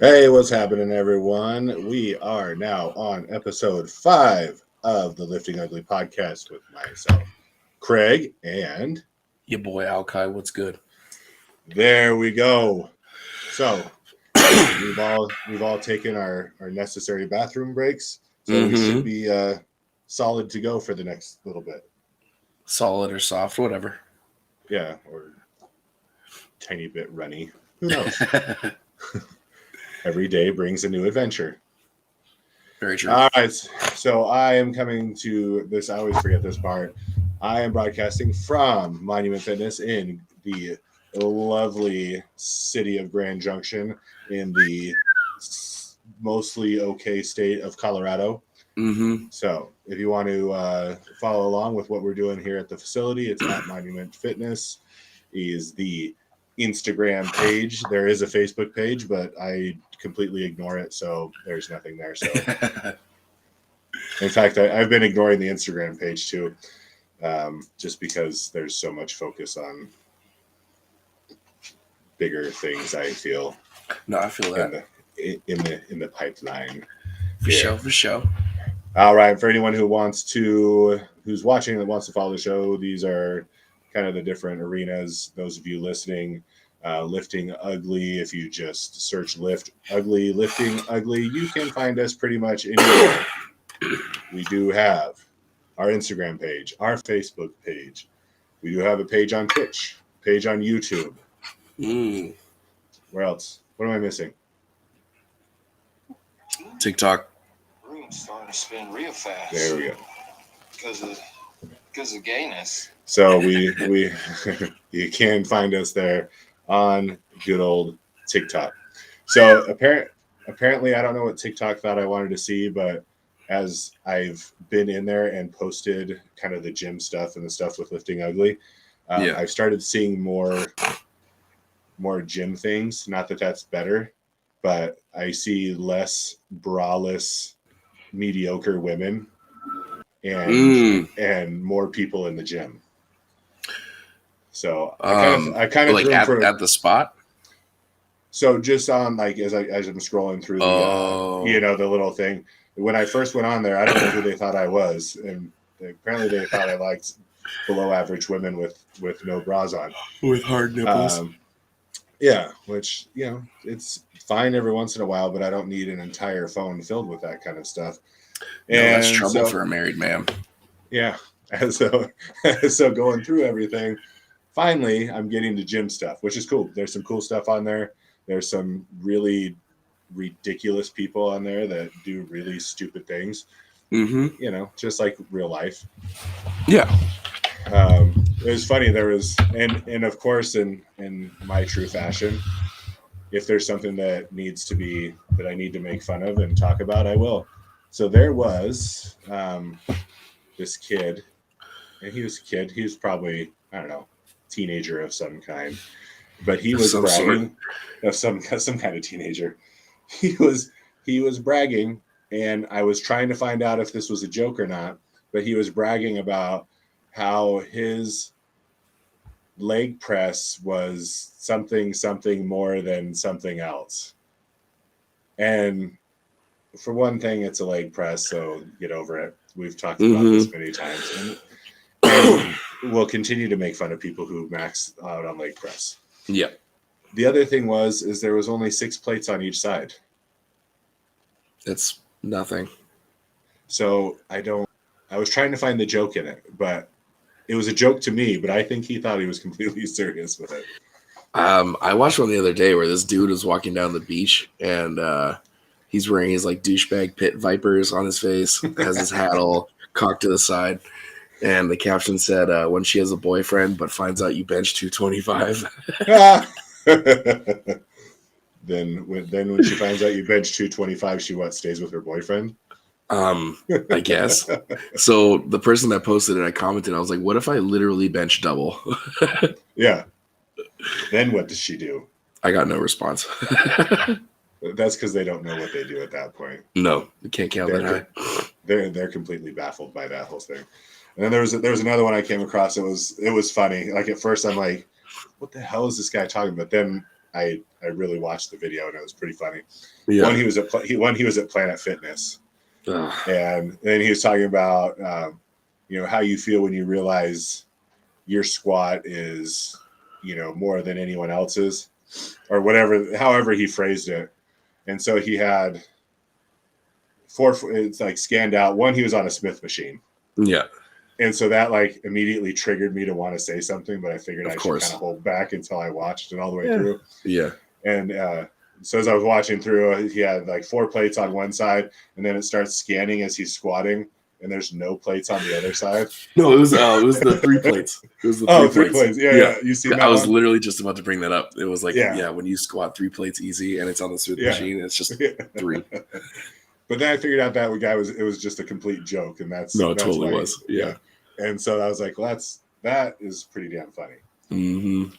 Hey, what's happening, everyone? We are now on episode 5 of the Lifting Ugly podcast with myself, Craig, and Your boy Alkai, what's good? there we go. So we've all taken our necessary bathroom breaks, so we should be solid to go for the next little bit. Solid or soft, whatever. Yeah, or tiny bit runny. Who knows? Every day brings a new adventure. Very true. All right, so I am coming to this. I always forget this part. I am broadcasting from Monument Fitness in the lovely city of Grand Junction in the mostly okay state of Colorado. So if you want to follow along with what we're doing here at the facility, it's at Monument Fitness. Is the Instagram page. There is a Facebook page, but I completely ignore it, so there's nothing there. So, in fact, I've been ignoring the Instagram page too, just because there's so much focus on bigger things. I feel. No, I feel that in the pipeline. For sure. All right, for anyone who's watching that wants to follow the show, these are kind of the different arenas. Those of you listening, Lifting Ugly, if you just search Lift Ugly, Lifting Ugly, you can find us pretty much anywhere. We do have our Instagram page, our Facebook page. We do have a page on Twitch, page on YouTube. Where else? What am I missing? TikTok. Room's starting to spin real fast. There we go. Because of gayness. So we you can find us there on good old TikTok. So apparently I don't know what TikTok thought I wanted to see, but as I've been in there and posted kind of the gym stuff and the stuff with Lifting Ugly, I've started seeing more gym things. Not that that's better, but I see less braless, mediocre women and more people in the gym. So I kind of like at the spot. So just on like as I'm scrolling through the the little thing. When I first went on there, I don't know who they thought I was, and apparently they thought I liked below average women with no bras on, with hard nipples. Yeah, which it's fine every once in a while, but I don't need an entire phone filled with that kind of stuff. No, that's trouble for a married man. Yeah. So going through everything, finally I'm getting to gym stuff, which is cool. There's some cool stuff on there. There's some really ridiculous people on there that do really stupid things. Just like real life. Yeah. It was funny. There was, and of course, in my true fashion, if there's something that I need to make fun of and talk about, I will. So there was this kid, and he was a kid. He was probably, I don't know, teenager of some kind, but he was bragging of some kind of teenager. He was bragging, and I was trying to find out if this was a joke or not, but he was bragging about how his leg press was something more than something else. And for one thing, it's a leg press, so get over it. We've talked about this many times. And we'll continue to make fun of people who max out on leg press. Yeah. The other thing is there was only 6 plates on each side. It's nothing. So I was trying to find the joke in it, but it was a joke to me, but I think he thought he was completely serious with it. I watched one the other day where this dude was walking down the beach and he's wearing his like douchebag pit vipers on his face, has his hat all cocked to the side, and the caption said, "When she has a boyfriend but finds out you bench 225." Then when she finds out you bench 225, she stays with her boyfriend? I guess. So the person that posted it, I commented, I was like, what if I literally bench double? Yeah. Then what does she do? I got no response. That's because they don't know what they do at that point. No, you can't count that high. They're completely baffled by that whole thing. And then there was another one I came across. It was funny. Like at first I'm like, what the hell is this guy talking about? Then I really watched the video and it was pretty funny. Yeah. One, he was at Planet Fitness, Ugh. and then he was talking about how you feel when you realize your squat is more than anyone else's, or however he phrased it. And so he had it's like scanned out. One, he was on a Smith machine. Yeah. And so that like immediately triggered me to want to say something, but I figured I should course. kind of hold back until I watched it all the way through. Yeah. And so as I was watching through, he had like 4 plates on one side, and then it starts scanning as he's squatting, and there's no plates on the other side. No, it was the 3 plates. It was the 3 plates. Yeah. You see that I was one? literally just about to bring that up. It was like, Yeah. when you squat 3 plates easy and it's on the Smith machine, it's just 3. But then I figured out that it was just a complete joke, and that's totally why, was. Yeah. And so I was like, well, that is pretty damn funny. Mm-hmm.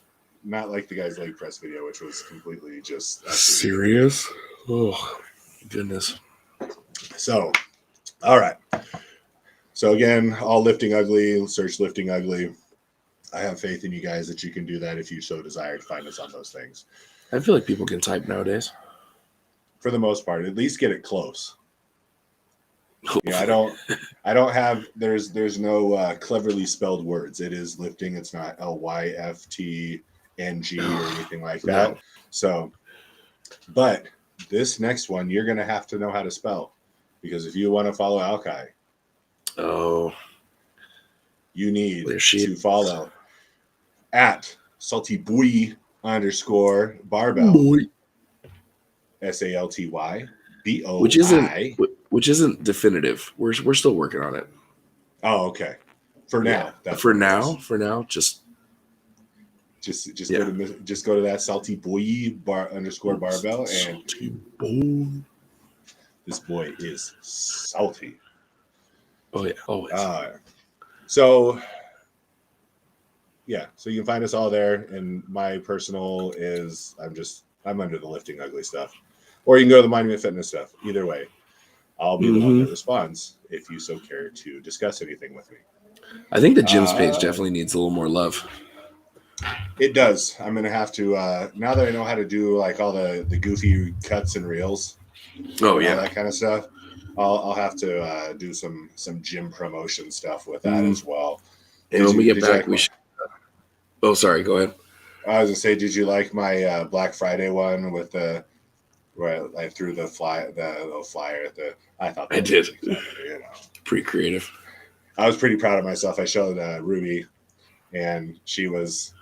Not like the guy's leg press video, which was completely just serious. Oh, goodness. So, all right. So again, all lifting ugly. Search lifting ugly. I have faith in you guys that you can do that if you so desire to find us on those things. I feel like people can type nowadays. For the most part, at least get it close. I don't have. There's no cleverly spelled words. It is lifting. It's not LYFTNG or anything like that. No. So, but this next one you're gonna have to know how to spell, because if you want to follow Alkai, you need to follow at saltyboy _ barbell. SALTYBOI, which isn't definitive. We're still working on it. Oh, okay. For now, for now, just go to that saltyboy _ barbell, and salty boy. This boy is salty. Oh yeah, always. So you can find us all there, and my personal is I'm under the lifting ugly stuff, or you can go to the Monument Fitness stuff. Either way, I'll be the one that responds if you so care to discuss anything with me. I think the gym's page definitely needs a little more love. It does. I'm gonna have to now that I know how to do like all the goofy cuts and reels. Oh yeah, all that kind of stuff. I'll have to do some gym promotion stuff with that as well. And when we get back, we should. Oh, sorry. Go ahead. I was gonna say, did you like my Black Friday one with where I threw the little flyer at the? I thought I did. Pretty creative. I was pretty proud of myself. I showed Ruby, and she was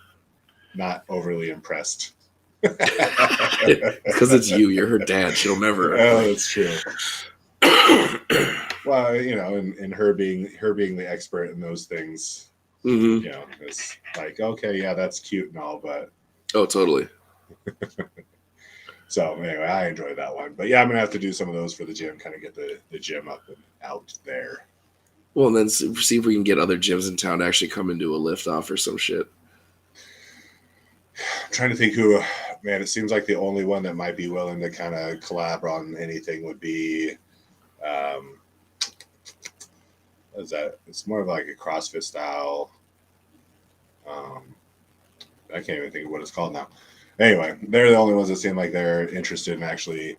not overly impressed. Because it's you. You're her dad. She'll never. Oh, that's true. Well, and her being the expert in those things, it's like, okay, yeah, that's cute and all, but totally. So anyway, I enjoyed that one, but yeah, I'm gonna have to do some of those for the gym, kind of get the gym up and out there. Well, and then see if we can get other gyms in town to actually come and do a lift off or some shit. I'm trying to think who, man, it seems like the only one that might be willing to kind of collab on anything would be, what is that? It's more of like a CrossFit style. I can't even think of what it's called now. Anyway, they're the only ones that seem like they're interested in actually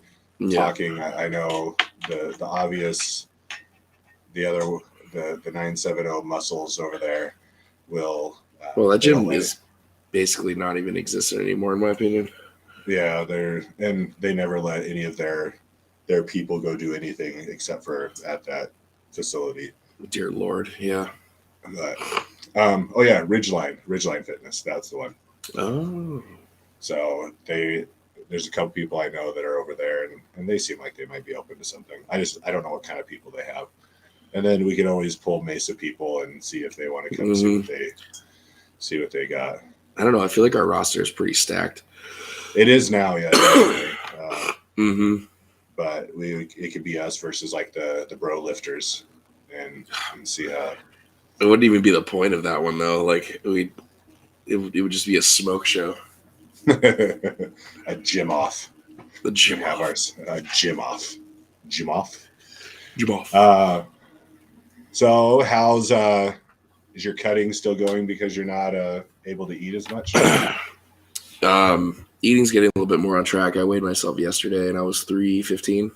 talking. I know the obvious, the 970 muscles over there will. Well, that gym is basically not even existent anymore, in my opinion. Yeah, they never let any of their people go do anything except for at that facility. Dear Lord, yeah. But, Ridgeline Fitness, that's the one. Oh. So there's a couple people I know that are over there, and they seem like they might be open to something. I don't know what kind of people they have. And then we can always pull Mesa people and see if they want to come see what they got. I don't know. I feel like our roster is pretty stacked. It is now, yeah. But it could be us versus like the bro lifters, and see how. It wouldn't even be the point of that one though. Like it would just be a smoke show. A gym off. The gym have off. Ours. Gym off. Gym off. Gym off. So how's is your cutting still going because you're not able to eat as much? Eating's getting a little bit more on track. I weighed myself yesterday, and I was 315.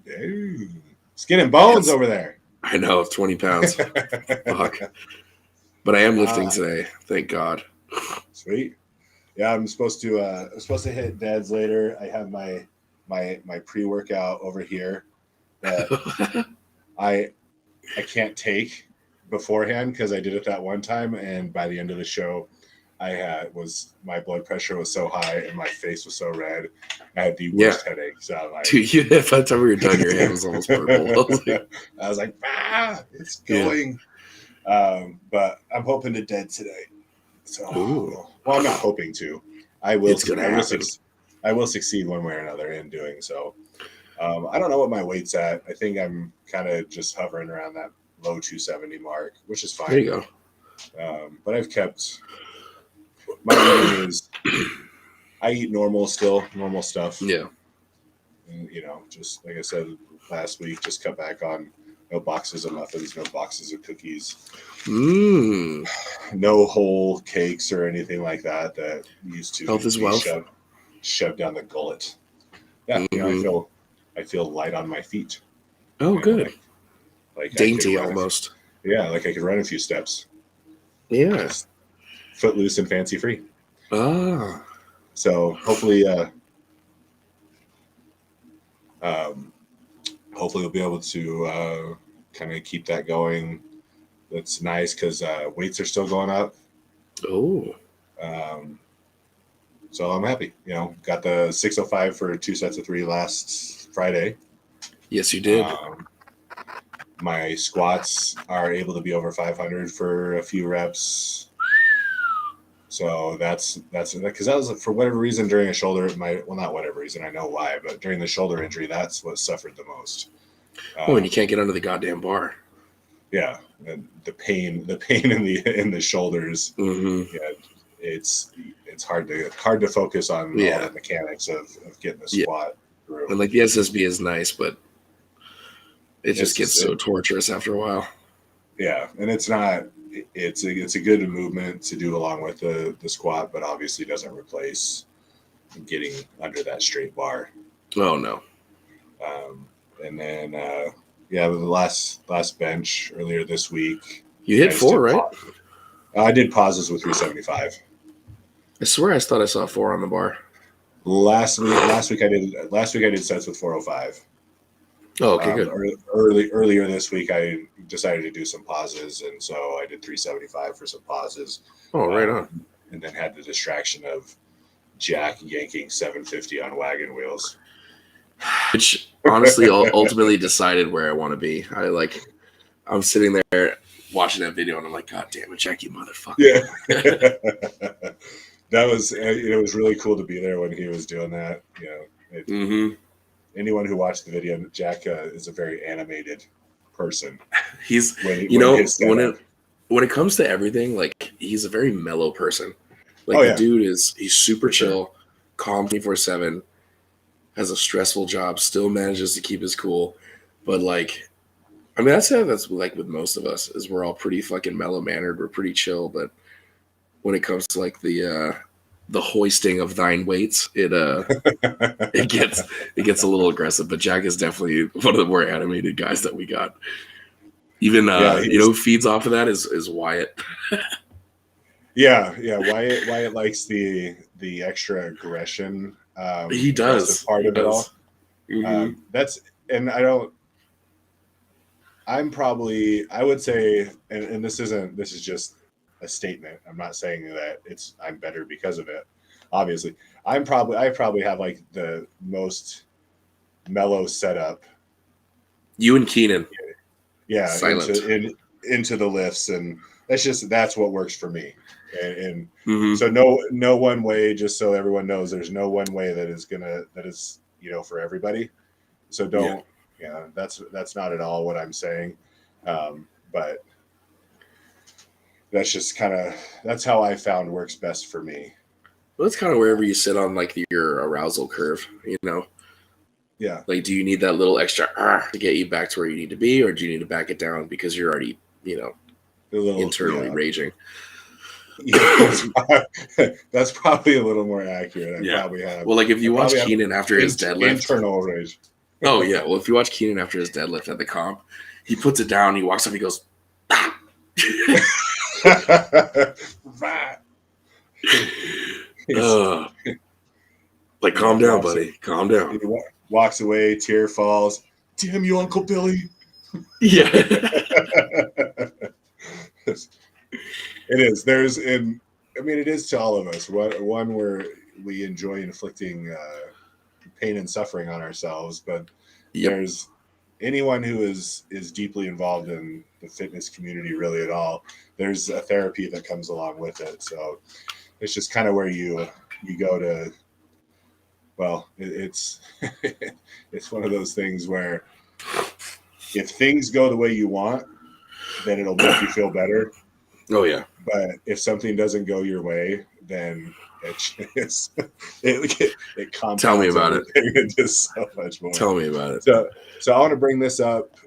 Dude, skin and bones over there. I know, 20 pounds. Fuck. But I am lifting today, thank God. Sweet. Yeah, I'm supposed to hit Dad's later. I have my pre-workout over here that I can't take beforehand because I did it that one time, and by the end of the show, my blood pressure was so high and my face was so red. I had the worst headache. So I'm like, dude, by the time we were done, your head was almost purple. I was like, it's going. But I'm hoping to dead today. So, well, I'm not hoping to. I will succeed one way or another in doing so. I don't know what my weight's at. I think I'm kind of just hovering around that low 270 mark, which is fine. There you go. But I've kept my eating is I eat normal stuff. Yeah. And, just like I said last week, just cut back on no boxes of muffins, no boxes of cookies, no whole cakes or anything like that used to health is wealth. Shoved down the gullet. Yeah, I feel light on my feet. Oh, good. Like dainty almost. Like I could run a few steps. Yeah. Just footloose and fancy free. Ah. So hopefully we'll be able to kind of keep that going. That's nice because weights are still going up. Oh. So I'm happy. Got the 605 for 2 sets of 3 last Friday. Yes, you did. My squats are able to be over 500 for a few reps. So that's because that was for whatever reason during a shoulder. Not whatever reason, I know why, but during the shoulder injury, that's what suffered the most. And you can't get under the goddamn bar. Yeah, and the pain in the shoulders. Mm-hmm. Yeah, it's hard to focus on all the mechanics of getting the squat through. And like the SSB is nice, but it just gets so torturous after a while. Yeah, and it's not. It's a good movement to do along with the squat, but obviously doesn't replace getting under that straight bar. Oh no. And then the last bench earlier this week. You hit 4, right? I did pauses with 375. I swear I thought I saw 4 on the bar. Last week I did sets with 405. Oh, okay, good. Earlier this week, I decided to do some pauses, and so I did 375 for some pauses. Oh, right on. And then had the distraction of Jack yanking 750 on wagon wheels, which honestly ultimately decided where I want to be. I'm sitting there watching that video, and I'm like, God damn it, Jack, you motherfucker! Yeah, it was really cool to be there when he was doing that. Anyone who watched the video, Jack is a very animated person. He's when it comes to everything, like he's a very mellow person. Like the dude he's super chill, calm 24/7, has a stressful job, still manages to keep his cool. But that's like with most of us, is we're all pretty fucking mellow mannered, we're pretty chill, but when it comes to like the hoisting of thine weights, it gets a little aggressive. But Jack is definitely one of the more animated guys that we got. Even who feeds off of that is Wyatt. Yeah. Wyatt likes the extra aggression. He does part of it all. Mm-hmm. I would say, and this is just a statement. I'm not saying that I'm better because of it. Obviously, I probably have like the most mellow setup. You and Keenan. Yeah, into the lifts, and that's what works for me. And so no one way. Just so everyone knows, there's no one way that is for everybody. So don't. Yeah, that's not at all what I'm saying. But that's how I found works best for me. Well, that's kind of wherever you sit on like your arousal curve, Yeah. Like, do you need that little extra to get you back to where you need to be, or do you need to back it down because you're already, internally raging? Yeah, that's probably a little more accurate. I probably have. Well, like if you watch Keenan after his deadlift, internal rage. Oh yeah. Well, if you watch Keenan after his deadlift at the comp, he puts it down. He walks up. He goes, "Ah." Like, calm down, buddy. Calm down. He walks away. Tear falls. Damn you, Uncle Billy. Yeah. It is. It is to all of us. One where we enjoy inflicting pain and suffering on ourselves, but there's anyone who is deeply involved in the fitness community really at all. There's a therapy that comes along with it. So it's just kind of where you go to. Well, it's it's one of those things where if things go the way you want, then it'll make you feel better. Oh yeah. But if something doesn't go your way, then it compounds. Tell me about it. It's just so much more. Tell me about it. So I want to bring this up.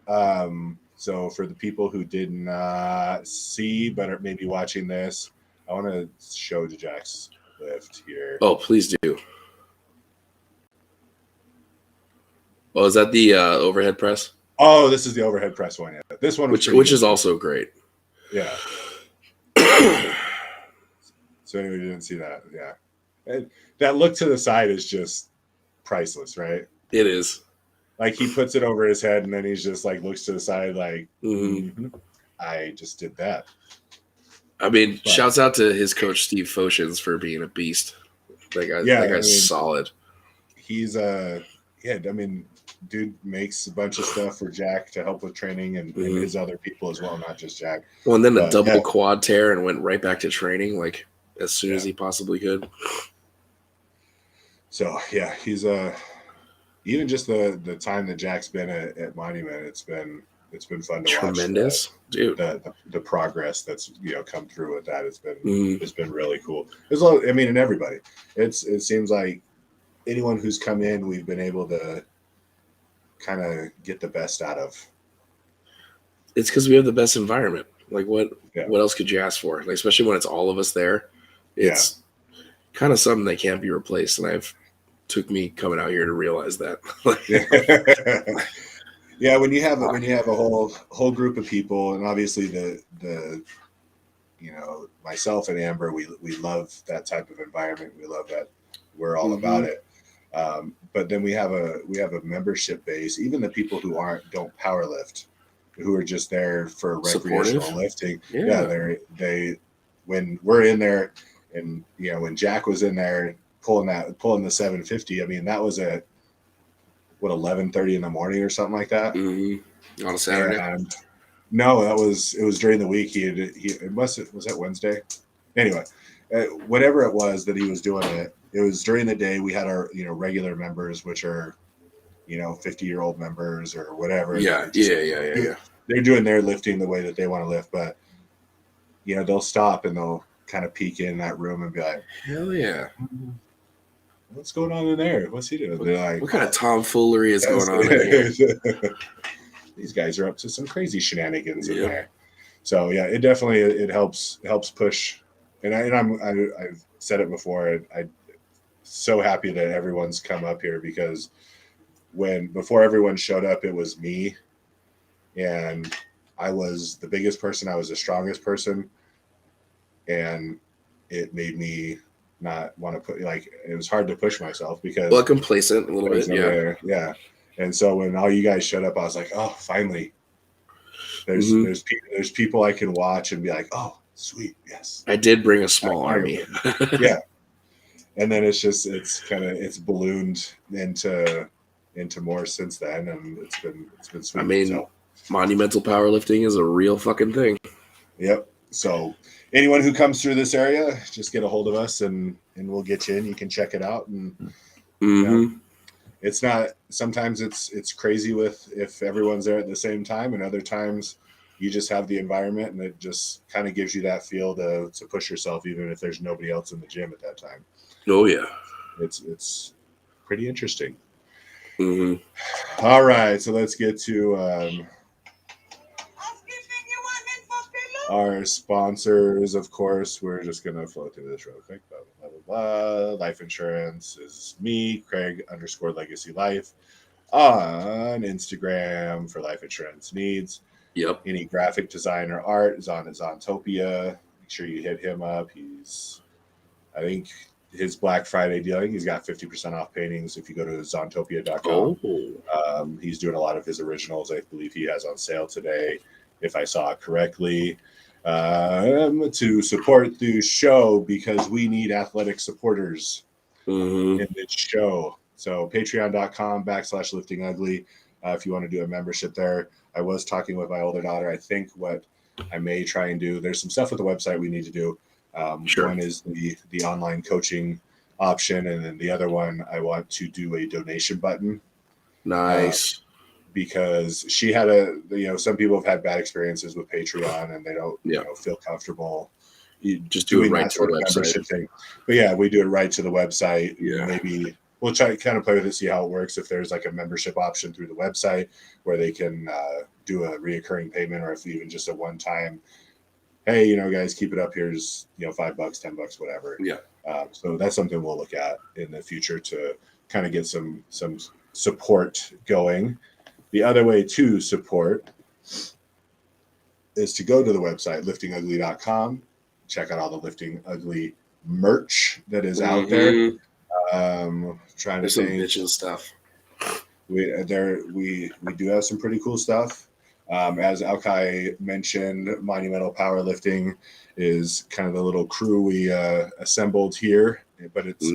So for the people who did not see but are maybe watching this, I want to show Jack's lift here. Oh, please do. Oh, is that the overhead press? Oh, this is the overhead press one. Yeah. This one, which is also great. Yeah. So anyway, you didn't see that. Yeah. And that look to the side is just priceless, right? It is. Like he puts it over his head and then he's just like looks to the side like, I just did that. I mean, shouts out to his coach Steve Foshins for being a beast. That guy's solid. He's dude makes a bunch of stuff for Jack to help with training and his other people as well, not just Jack. Well, and then the double quad tear and went right back to training like as soon as he possibly could. So yeah, he's even just the time that Jack's been at Monument, it's been fun to watch. Tremendous, dude. The progress that's come through with that. It's been really cool. There's a lot. I mean, and everybody. It seems like anyone who's come in, we've been able to kind of get the best out of. It's because we have the best environment. Like what else could you ask for? Like especially when it's all of us there. It's kind of something that can't be replaced, and took me coming out here to realize that. Yeah, when you have a whole group of people, and obviously the myself and Amber, we love that type of environment. We love that. We're all about it. But then we have a membership base. Even the people who don't power lift, who are just there for recreational lifting. Yeah, they when we're in there, and when Jack was in there pulling the 750. I mean, that was at 11:30 in the morning or something like that. On a Saturday. And, no, it was during the week. Was that Wednesday? Anyway, whatever it was that he was doing it. It was during the day. We had our regular members, which are 50-year-old members or whatever. Yeah. They're doing their lifting the way that they want to lift, but they'll stop and they'll kind of peek in that room and be like, "Hell yeah, what's going on in there? What's he doing?" They're like, "What kind of tomfoolery is going on in here?" These guys are up to some crazy shenanigans in there. So yeah, it definitely helps push. And I've said it before. I'm so happy that everyone's come up here, because before everyone showed up, it was me, and I was the biggest person. I was the strongest person, and it made me not want to it was hard to push myself because complacent a little bit. Yeah. And so when all you guys showed up, I was like, oh, finally, there's people I can watch and be like, oh, sweet, yes. I did bring a small army. Yeah. And then it's ballooned into more since then, and it's been sweet. I mean, monumental powerlifting is a real fucking thing. Yep. So anyone who comes through this area, just get a hold of us and we'll get you in. You can check it out. And it's not, sometimes it's crazy if everyone's there at the same time, and other times you just have the environment and it just kind of gives you that feel to push yourself, even if there's nobody else in the gym at that time. Oh yeah. It's pretty interesting. All right. So let's get to, Our sponsors, of course, we're just going to flow through this real quick. Blah, blah, blah, blah. Life insurance is me, Craig_Legacy Life, on Instagram for life insurance needs. Yep. Any graphic design or art is on Zontopia. Make sure you hit him up. I think his Black Friday deal, he's got 50% off paintings if you go to zontopia.com. Oh. He's doing a lot of his originals. I believe he has on sale today, if I saw it correctly. To support the show, because we need athletic supporters in this show. So patreon.com/liftingugly. If you want to do a membership there. I was talking with my older daughter. I think what I may try and do, there's some stuff with the website we need to do. Sure. One is the online coaching option, and then the other one, I want to do a donation button. Nice. Because she had some people have had bad experiences with Patreon and they don't feel comfortable just do it right that to sort the of website membership thing. But yeah, we do it right to the website. Yeah. Maybe we'll try to kind of play with it, see how it works. If there's like a membership option through the website where they can do a reoccurring payment, or if even just a one-time, hey, guys, keep it up. Here's $5, $10, whatever. Yeah. So that's something we'll look at in the future to kind of get some support going. The other way to support is to go to the website, liftingugly.com. Check out all the Lifting Ugly merch that is out there. Trying There's to some think. bitchin' stuff. We do have some pretty cool stuff. As Alkai mentioned, Monumental Powerlifting is kind of the little crew we assembled here, but it's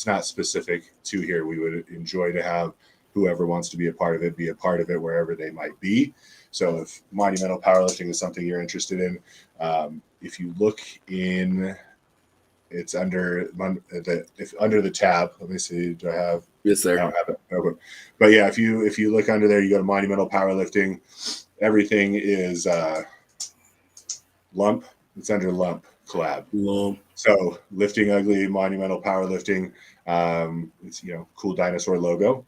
not specific to here. We would enjoy to have whoever wants to be a part of it wherever they might be. So if Monumental Powerlifting is something you're interested in, if you look in, it's under the tab. Let me see. Do I have? It's there. I don't have it. No, but yeah, if you look under there, you go to Monumental Powerlifting. Everything is lump. It's under lump collab. Lump. So Lifting Ugly, Monumental Powerlifting. It's cool dinosaur logo.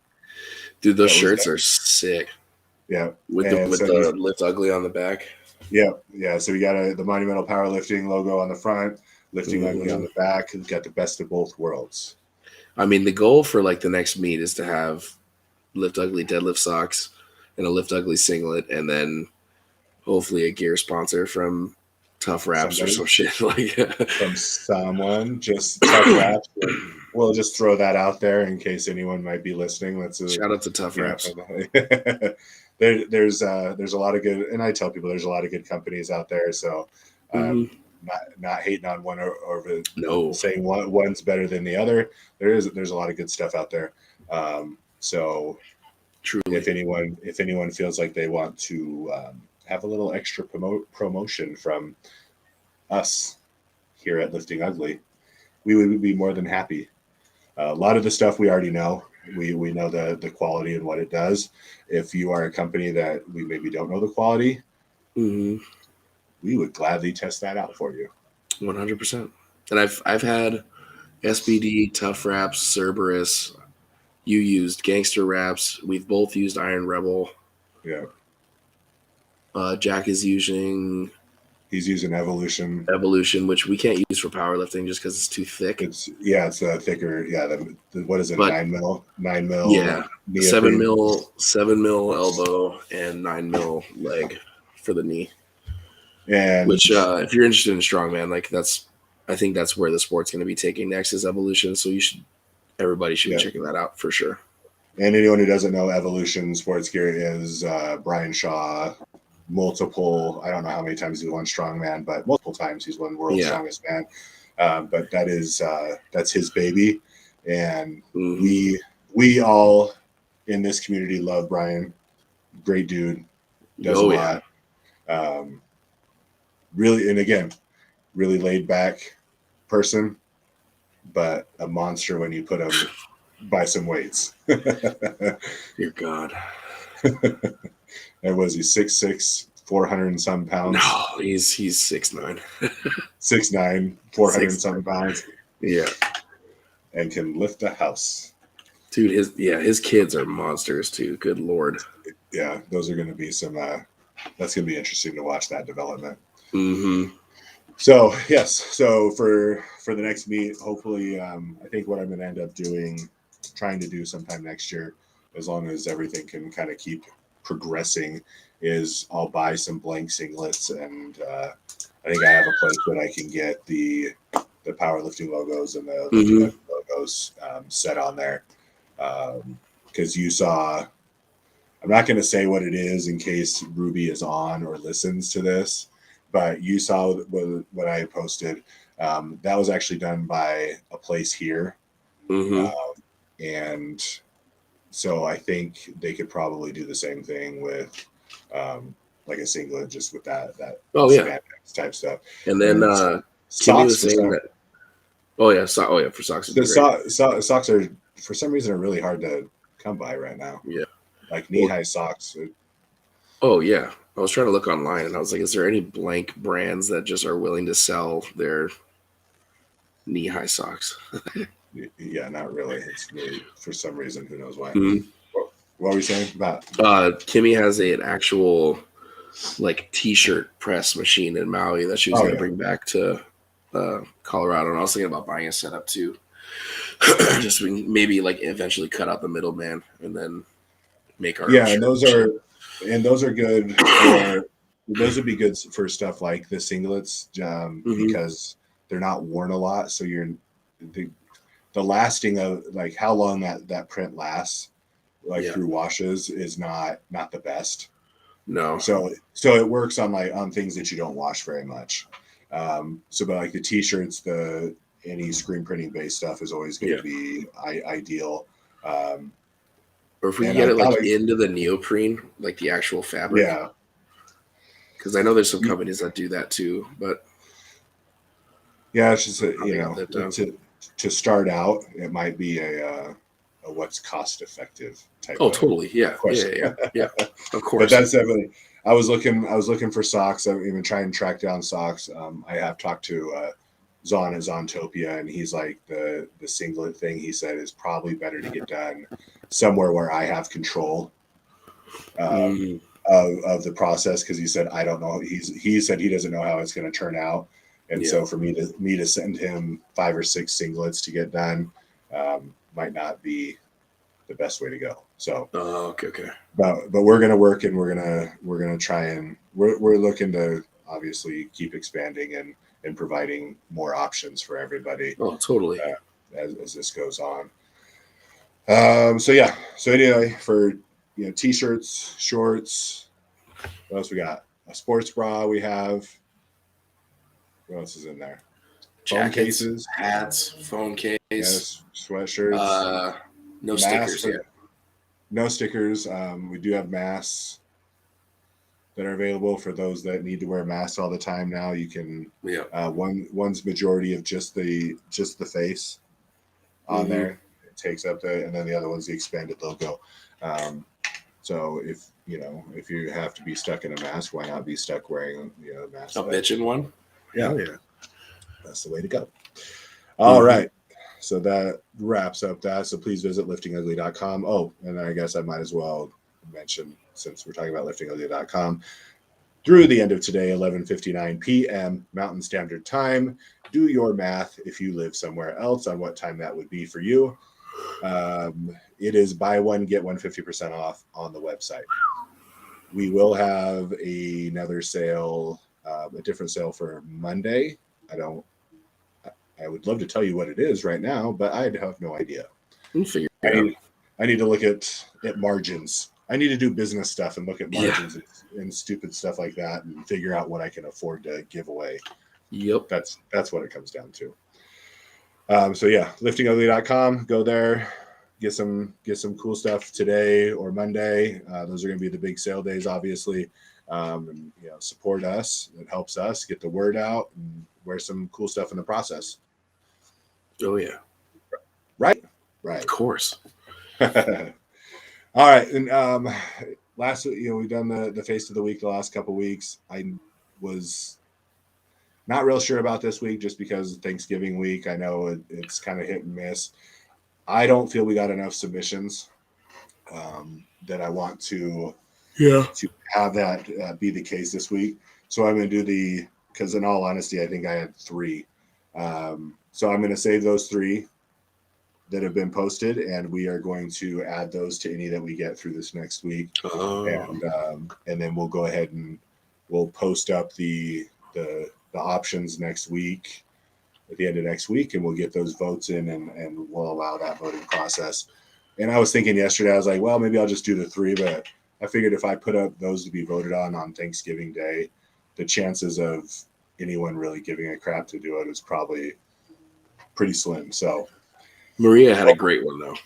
Dude, those shirts are sick. Yeah, with the Lift Ugly on the back. Yeah. So we got the Monumental Powerlifting logo on the front, Lifting Ugly on the back. We've got the best of both worlds. I mean, the goal for like the next meet is to have Lift Ugly deadlift socks and a Lift Ugly singlet, and then hopefully a gear sponsor from Tough Wraps or some shit like from someone. Just Tough Wraps. We'll just throw that out there in case anyone might be listening. Shout out to Tough Wraps. There's a lot of good, and I tell people there's a lot of good companies out there. So not hating on one or saying one's better than the other. There's a lot of good stuff out there. So truly, if anyone feels like they want to have a little extra promotion from us here at Lifting Ugly, we would be more than happy. A lot of the stuff we already know. We know the quality and what it does. If you are a company that we maybe don't know the quality, we would gladly test that out for you. 100%. And I've had SBD, Tough Wraps, Cerberus. You used Gangster Wraps. We've both used Iron Rebel. Yeah. Jack is using... He's using Evolution, which we can't use for powerlifting just because it's too thick. It's thicker. Yeah, what is it? 9 mil. Yeah, 7 mil elbow and 9 mil leg for the knee. And which, if you're interested in strongman, I think that's where the sport's going to be taking next is Evolution. So everybody should be checking that out for sure. And anyone who doesn't know, Evolution Sports Gear is Brian Shaw. Multiple, I don't know how many times he's won strongman, but multiple times he's won world's strongest man. But that's his baby, and we all in this community love Brian. Great dude, does a lot. Really, and again, really laid back person, but a monster when you put him by some weights. Dear God. And was he 6'6", 400 and some pounds? No, he's 6'9". 6'9", 400 and some pounds. Yeah. And can lift a house. Dude, his kids are monsters too. Good Lord. Yeah, those are going to be some that's going to be interesting to watch that development. Mm-hmm. So yes, so for the next meet, hopefully, I think what I'm going to end up trying to do sometime next year, as long as everything can kind of keep progressing, is I'll buy some blank singlets, and I think I have a place that I can get the powerlifting logos and the lifting logos set on there, because you saw. I'm not going to say what it is in case Ruby is on or listens to this, but you saw what I posted. That was actually done by a place here. And so I think they could probably do the same thing with like a singlet, just with that spandex type stuff. And then Kimmy was saying that. For socks. The socks are, for some reason, are really hard to come by right now. Yeah. Like knee-high socks. Oh, yeah. I was trying to look online, and I was like, is there any blank brands that just are willing to sell their knee-high socks? Yeah, not really. It's really, for some reason, who knows why. Mm-hmm. What were we saying about? Kimmy has an actual like T-shirt press machine in Maui that she was going to bring back to Colorado, and I was thinking about buying a setup too. Just maybe like eventually cut out the middleman and then make our and those are good for, those would be good for stuff like the singlets, because they're not worn a lot, so the lasting of like how long that print lasts through washes is not the best. No. So it works on things that you don't wash very much. But like the t-shirts, any screen printing based stuff is always going to be ideal. Or if we can get it into the neoprene, like the actual fabric. Yeah. Because I know there's some companies that do that too, but yeah, it's just to start out, it might be a what's cost effective type. Oh, totally. Yeah. Yeah. Of course. But that's definitely. I was looking for socks. I'm even trying to track down socks. I have talked to Zon at Zontopia, and he's like the singlet thing. He said is probably better to get done somewhere where I have control of the process, because he said I don't know. He said he doesn't know how it's going to turn out, and so for me to send him 5 or 6 singlets to get done might not be the best way to go. So okay. But we're gonna work, and we're gonna try, and we're looking to obviously keep expanding and providing more options for everybody. Oh, totally. As this goes on. So anyway, for t-shirts, shorts, what else we got? A sports bra we have. What else is in there? Jackets, phone cases, hats, phone case, sweatshirts. No stickers yet. No stickers. We do have masks that are available for those that need to wear masks all the time. Now you can. One's majority of just the face on there. It takes up and then the other one's the expanded logo. So if you have to be stuck in a mask, why not be stuck wearing a mask? A bitchin' one. Yeah. That's the way to go. All right. So that wraps up that. So please visit liftingugly.com. Oh, and I guess I might as well mention, since we're talking about liftingugly.com, through the end of today, 11:59 p.m. Mountain Standard Time. Do your math if you live somewhere else on what time that would be for you. It is buy one, get one 50% off on the website. We will have another sale, a different sale for Monday. I would love to tell you what it is right now, but I have no idea. I need to look at margins. I need to do business stuff and look at margins and stupid stuff like that, and figure out what I can afford to give away. Yep. That's what it comes down to. Liftingugly.com. Go there, get some cool stuff today or Monday. Those are going to be the big sale days, obviously. And support us. It helps us get the word out and wear some cool stuff in the process. Oh yeah. Right. Of course. All right. And last, we've done the face of the week the last couple weeks. I was not real sure about this week just because of Thanksgiving week. I know it's kind of hit and miss. I don't feel we got enough submissions that I want to have that be the case this week. So I'm going to do because in all honesty, I think I had 3. So I'm going to save those 3 that have been posted, and we are going to add those to any that we get through this next week. And then we'll go ahead and we'll post up the options next week, at the end of next week, and we'll get those votes in, and we'll allow that voting process. And I was thinking yesterday, I was like, well, maybe I'll just do the 3, but I figured if I put up those to be voted on Thanksgiving Day, the chances of anyone really giving a crap to do it is probably pretty slim. So Maria had a great one though.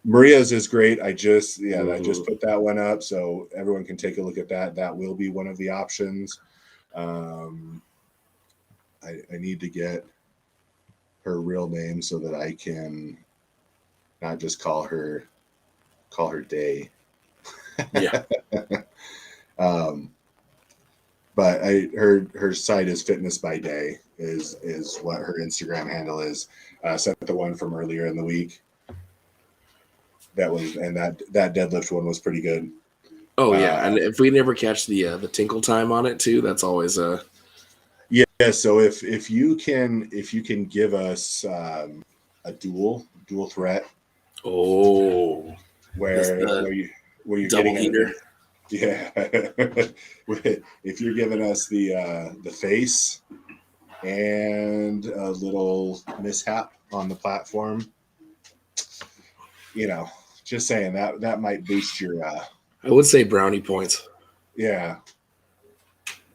Maria's is great. I just put that one up so everyone can take a look at that. That will be one of the options. I need to get her real name so that I can not just call her Day. Yeah. But her site is Fitness by Day is what her Instagram handle is. Sent the one from earlier in the week. That deadlift one was pretty good. Oh yeah, and if we never catch the tinkle time on it too, that's always a yeah. So if you can give us a dual threat. Oh, where you're double getting heater. Yeah. If you're giving us the face and a little mishap on the platform, just saying that might boost your I would say brownie points. Yeah.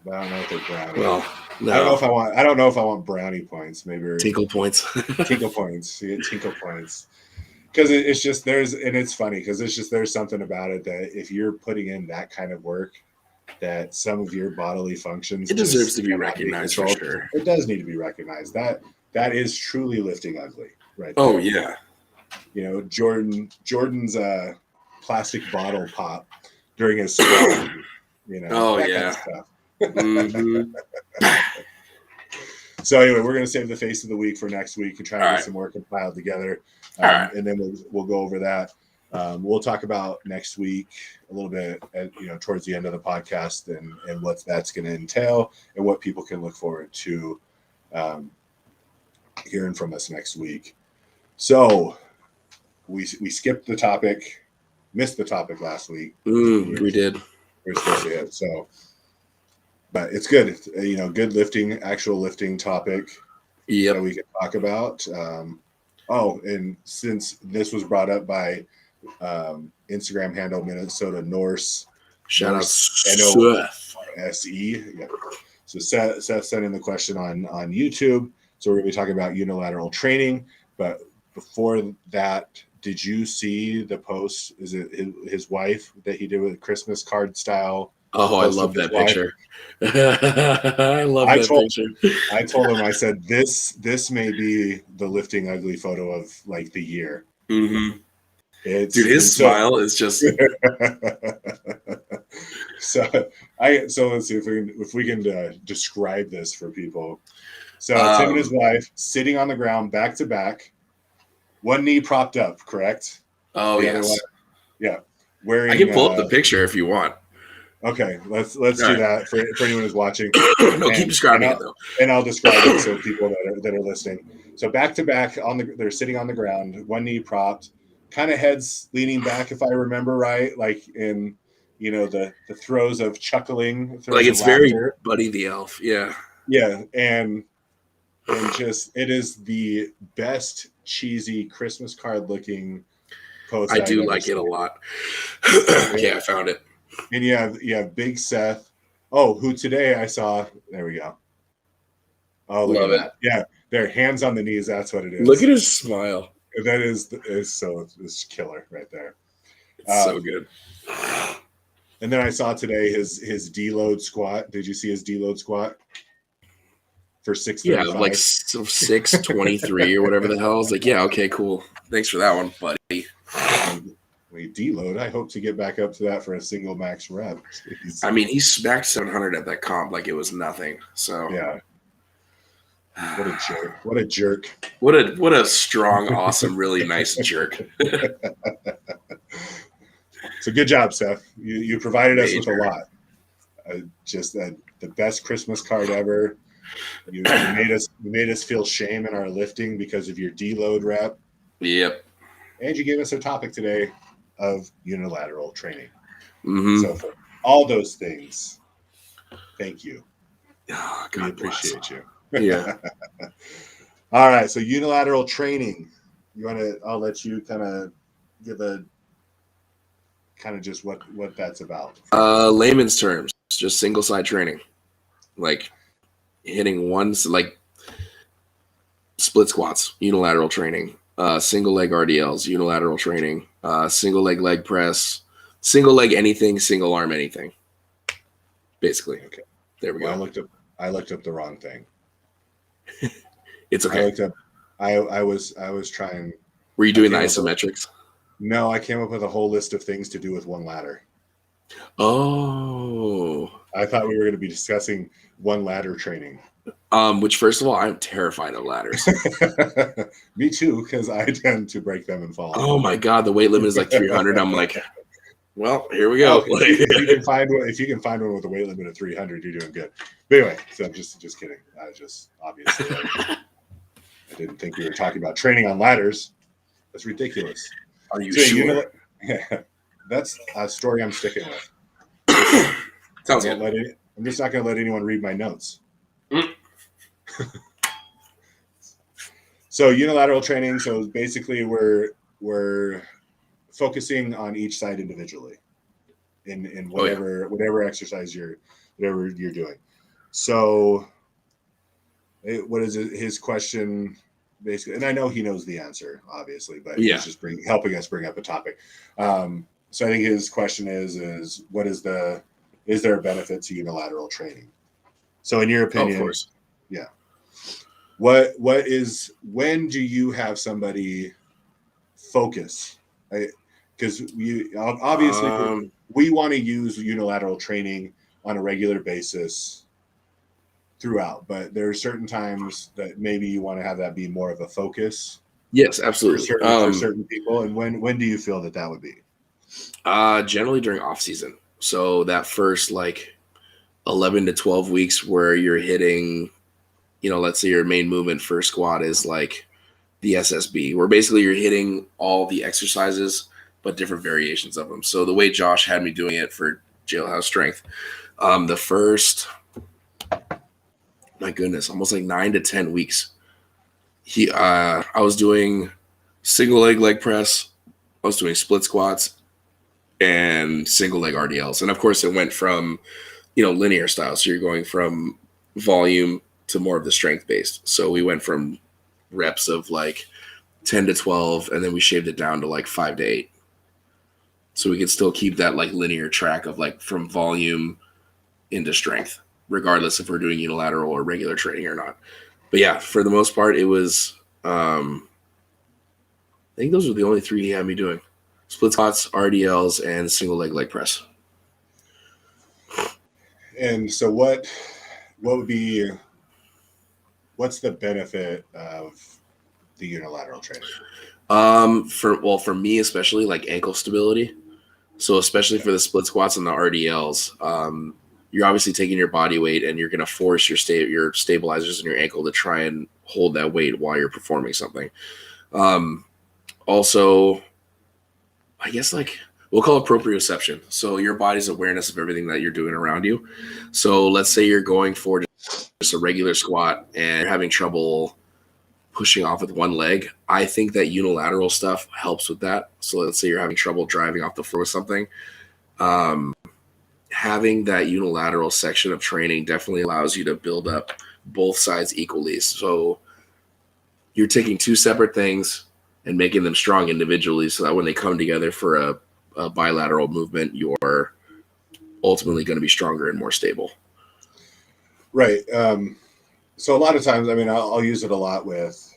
But I don't know if they're brownie. Well, no. I don't know if I want brownie points, maybe tinkle points. Tinkle points. Yeah, tinkle points. Because it's just it's funny because there's something about it that if you're putting in that kind of work, that some of your bodily functions it deserves to be recognized for sure. It does need to be recognized. That is truly lifting ugly, right? Oh there. Yeah. Jordan's plastic bottle pop during his squat. Oh that yeah. kind of stuff. Mm-hmm. So anyway, we're going to save the face of the week for next week and try and get some work compiled together. And then we'll go over that. We'll talk about next week a little bit, towards the end of the podcast and what that's going to entail and what people can look forward to hearing from us next week. So we skipped the topic, missed the topic last week. We did. We were supposed to hit, so. But it's good. It's, good actual lifting topic that we can talk about. And since this was brought up by Instagram handle Minnesota Norse, shout out SE. Yeah. So Seth sent in the question on YouTube. So we're going to be talking about unilateral training. But before that, did you see the post? Is it his wife that he did with Christmas card style? Oh, I love that picture. I love that picture. I told him, I said, this may be the lifting ugly photo of like the year. Mm-hmm. Dude, his smile is just. So let's see if we can describe this for people. So it's him and his wife sitting on the ground back to back, one knee propped up, correct? Oh yes. Yeah. Wearing. I can pull up the picture if you want. Okay, let's do that for anyone who's watching. No, keep describing it though. And I'll describe it so people that are listening. So back to back they're sitting on the ground, one knee propped, kind of heads leaning back, if I remember right, like in the throes of chuckling. Like it's very Buddy the Elf, yeah. Yeah, and just it is the best cheesy Christmas card looking post. I do like it a lot. Yeah, I found it. And you have Big Seth. Oh, who today I saw. There we go. Oh, look love at it. that. Yeah, their hands on the knees. That's what it is. Look at his smile. That is killer right there. It's so good. And then I saw today his deload squat. Did you see his deload squat for 635? Yeah, like 623 or whatever the hell. I was like, yeah, okay, cool. Thanks for that one, buddy. We deload. I hope to get back up to that for a single max rep. Jeez. I mean, he smacked 700 at that comp like it was nothing. So yeah. What a jerk. What a jerk. What a strong, awesome, really nice jerk. So good job, Seth. You provided us with a lot. Just the best Christmas card ever. You made us feel shame in our lifting because of your deload rep, Yep. and you gave us a topic today of unilateral training. Mm-hmm. So for all those things, thank you. Oh, We God bless. appreciate you. Yeah. All right. So unilateral training. You want to? I'll let you kind of give a kind of just what that's about. Layman's terms, just single side training, like hitting like split squats, unilateral training, single leg RDLs, unilateral training, single leg press, single leg anything, single arm anything. Basically. Okay. There we go. I looked up the wrong thing. It's okay. I looked up. I was trying. Were you doing the isometrics? No, I came up with a whole list of things to do with one ladder. Oh. I thought we were going to be discussing one ladder training. Which, first of all, I'm terrified of ladders. Me too, because I tend to break them and fall. Oh my God, the weight limit is like 300. I'm like, well, here we go. If you can find one with a weight limit of 300, you're doing good. But anyway, so I'm just kidding. I just obviously I didn't think we were talking about training on ladders. That's ridiculous. Are you sure? That's a story I'm sticking with. Sounds good. I'm just not going to let anyone read my notes. So unilateral training. So basically, we're focusing on each side individually in whatever exercise you're doing. So, what is it? His question basically, and I know he knows the answer, obviously, but he's just helping us bring up a topic. So I think his question is is there a benefit to unilateral training? So in your opinion, of course. Yeah. When do you have somebody focus? Because obviously we want to use unilateral training on a regular basis throughout, but there are certain times that maybe you want to have that be more of a focus. Yes, absolutely. For certain people. And when do you feel that would be? Generally during off season. So that first 11 to 12 weeks where you're hitting, let's say your main movement for squat is like the SSB, where basically you're hitting all the exercises, but different variations of them. So the way Josh had me doing it for Jailhouse Strength, the first, my goodness, almost 9 to 10 weeks, I was doing single leg press, I was doing split squats, and single leg RDLs. And of course it went from, linear style. So you're going from volume to more of the strength based. So we went from reps of 10 to 12, and then we shaved it down to 5 to 8. So we could still keep that linear track of from volume into strength, regardless if we're doing unilateral or regular training or not. But yeah, for the most part, it was, I think those were the only 3 he had me doing: split squats, RDLs, and single leg press. And so what's the benefit of the unilateral training? For me, especially ankle stability. So especially for the split squats and the RDLs, you're obviously taking your body weight and you're going to force your stabilizers in your ankle to try and hold that weight while you're performing something. Also, I guess we'll call it proprioception. So your body's awareness of everything that you're doing around you. So let's say you're going for just a regular squat and you're having trouble pushing off with one leg. I think that unilateral stuff helps with that. So let's say you're having trouble driving off the floor with something. Having that unilateral section of training definitely allows you to build up both sides equally. So you're taking 2 separate things and making them strong individually so that when they come together for a bilateral movement, you're ultimately going to be stronger and more stable. Right. So a lot of times, I'll use it a lot with,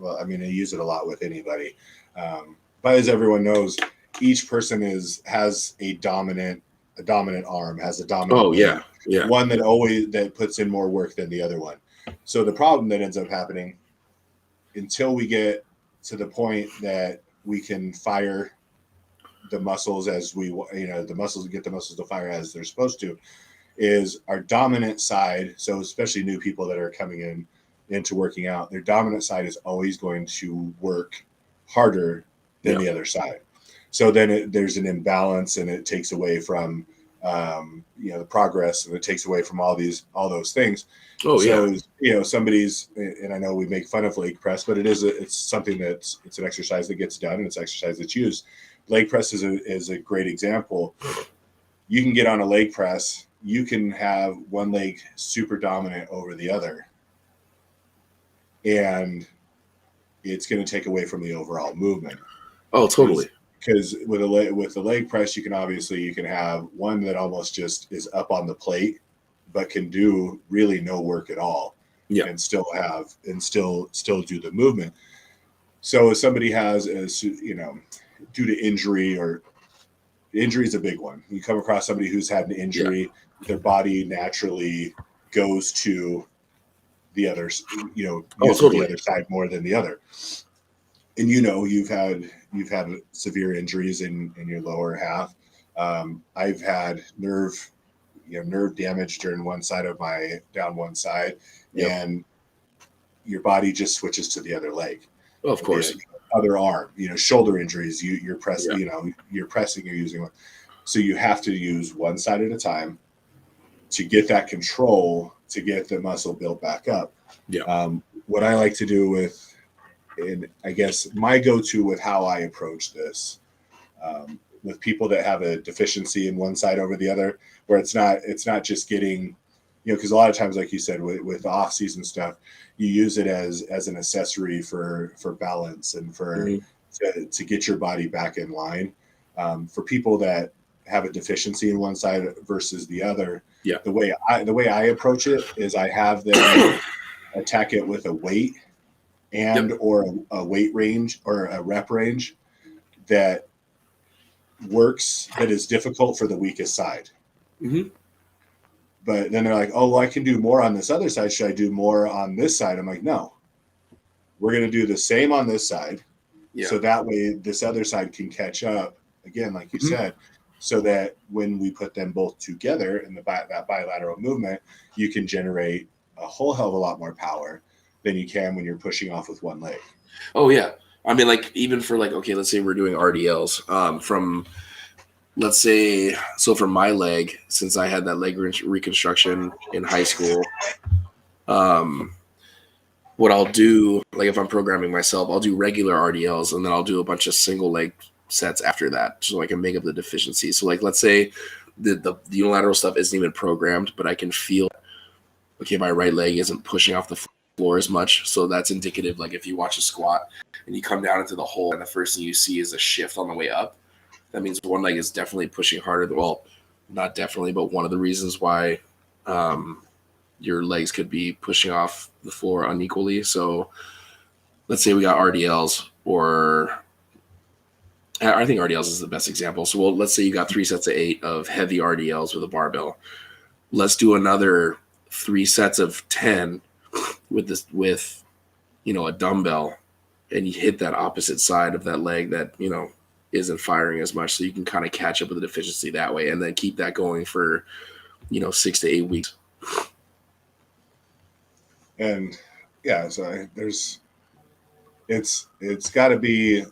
I use it a lot with anybody. But as everyone knows, each person has a dominant arm, has a dominant leg, one that puts in more work than the other one. So the problem that ends up happening, until we get to the point that we can fire the muscles as we, the muscles get the muscles to fire as they're supposed to, is our dominant side. So especially new people that are coming into working out, their dominant side is always going to work harder than the other side. So then there's an imbalance, and it takes away from the progress, and it takes away from all those things. Oh, so, yeah. Somebody's, and I know we make fun of leg press, but it's something it's an exercise that gets done, and it's exercise that's used. Leg press is a great example. You can get on a leg press. You can have one leg super dominant over the other, and it's going to take away from the overall movement. Oh, totally. Because with the leg press, you can have one that almost just is up on the plate, but can do really no work at all, and still do the movement. So if somebody has, due to injury, or injury is a big one. You come across somebody who's had an injury, their body naturally goes to the other, totally. the other side more than the other. And you've had severe injuries in your lower half. I've had nerve damage during one side of down one side, and your body just switches to the other leg. Oh, of course. Other arm, shoulder injuries. You're pressing, you're using one. So you have to use one side at a time to get that control, to get the muscle built back up. Yeah. What I like to do and I guess my go-to with how I approach this, with people that have a deficiency in one side over the other, where it's not just getting, because a lot of times, like you said, with off-season stuff, you use it as an accessory for balance and to get your body back in line. For people that have a deficiency in one side versus the other, the way I approach it is I have them attack it with a weight or a weight range or a rep range that works, that is difficult for the weakest side. Mm-hmm. But then they're like, oh, well, I can do more on this other side. Should I do more on this side? I'm like, no, we're going to do the same on this side. Yeah. So that way this other side can catch up again, like you said, so that when we put them both together in that bilateral movement, you can generate a whole hell of a lot more power than you can when you're pushing off with one leg. Oh, yeah. I mean, like, even for okay, let's say we're doing RDLs let's say, so for my leg, since I had that leg reconstruction in high school, what I'll do, like if I'm programming myself, I'll do regular RDLs, and then I'll do a bunch of single leg sets after that, so I can make up the deficiency. So like, let's say the unilateral stuff isn't even programmed, but I can feel, okay, my right leg isn't pushing off the floor as much. So that's indicative. Like if you watch a squat and you come down into the hole and the first thing you see is a shift on the way up, that means one leg is definitely pushing harder. Well, not definitely, but one of the reasons why your legs could be pushing off the floor unequally. So let's say we got RDLs, or I think RDLs is the best example. So let's say you got 3 sets of 8 of heavy RDLs with a barbell. Let's do another 3 sets of 10 with a dumbbell, and you hit that opposite side of that leg that, isn't firing as much. So you can kind of catch up with the deficiency that way, and then keep that going for, 6 to 8 weeks. And yeah, so it's got to be,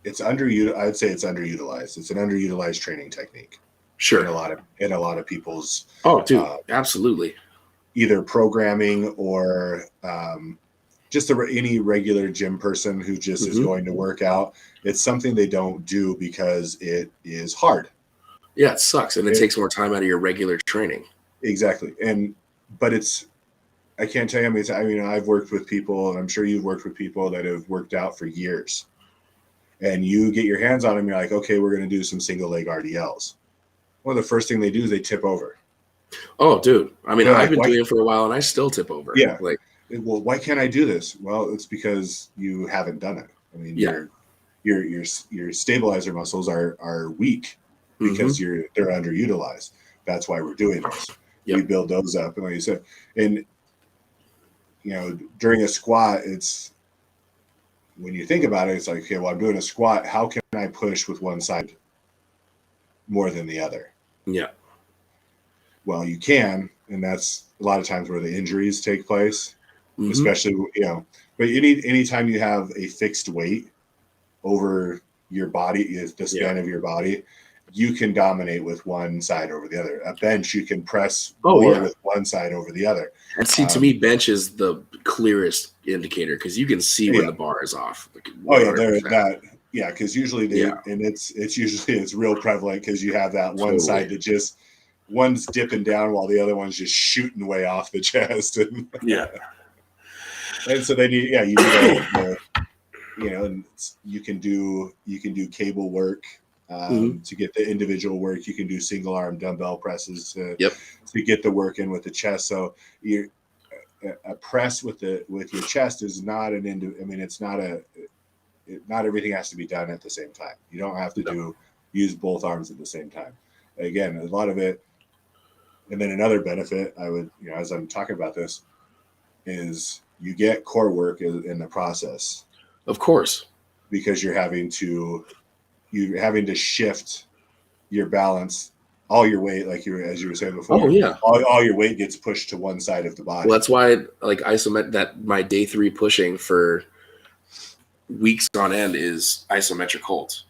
I'd say it's underutilized. It's an underutilized training technique. Sure. In a lot of people's. Oh, dude, absolutely. Either programming or just any regular gym person who just is going to work out. It's something they don't do because it is hard. Yeah, it sucks, and it takes more time out of your regular training. Exactly, but I can't tell you how many. I've worked with people, and I'm sure you've worked with people that have worked out for years. And you get your hands on them, you're like, okay, we're going to do some single leg RDLs. Well, the first thing they do is they tip over. Oh, dude. I mean, I've been doing it for a while, and I still tip over. Yeah. Well, why can't I do this? Well, it's because you haven't done it. I mean, your stabilizer muscles are weak because they're underutilized. That's why we're doing this. Yep. We build those up, and like you said, and during a squat, it's when you think about it, it's like, okay, well, I'm doing a squat. How can I push with one side more than the other? Yeah. Well, you can, and that's a lot of times where the injuries take place, especially, but anytime you have a fixed weight over your body, the span of your body, you can dominate with one side over the other. A bench, you can press more with one side over the other. And see, to me, bench is the clearest indicator because you can see when the bar is off. Because usually and it's real prevalent because you have that one side that just one's dipping down while the other one's just shooting way off the chest. And, and so then you do and you can do cable work to get the individual work. You can do single arm dumbbell presses to get the work in with the chest. So a press with your chest is not it's not not everything has to be done at the same time. You don't have to use both arms at the same time. Again, a lot of it. And then another benefit I would, as I'm talking about this, is you get core work in the process. Of course. Because you're having to shift your balance, all your weight, as you were saying before. Oh yeah. All your weight gets pushed to one side of the body. Well, that's why that my day 3 pushing for weeks on end is isometric holds.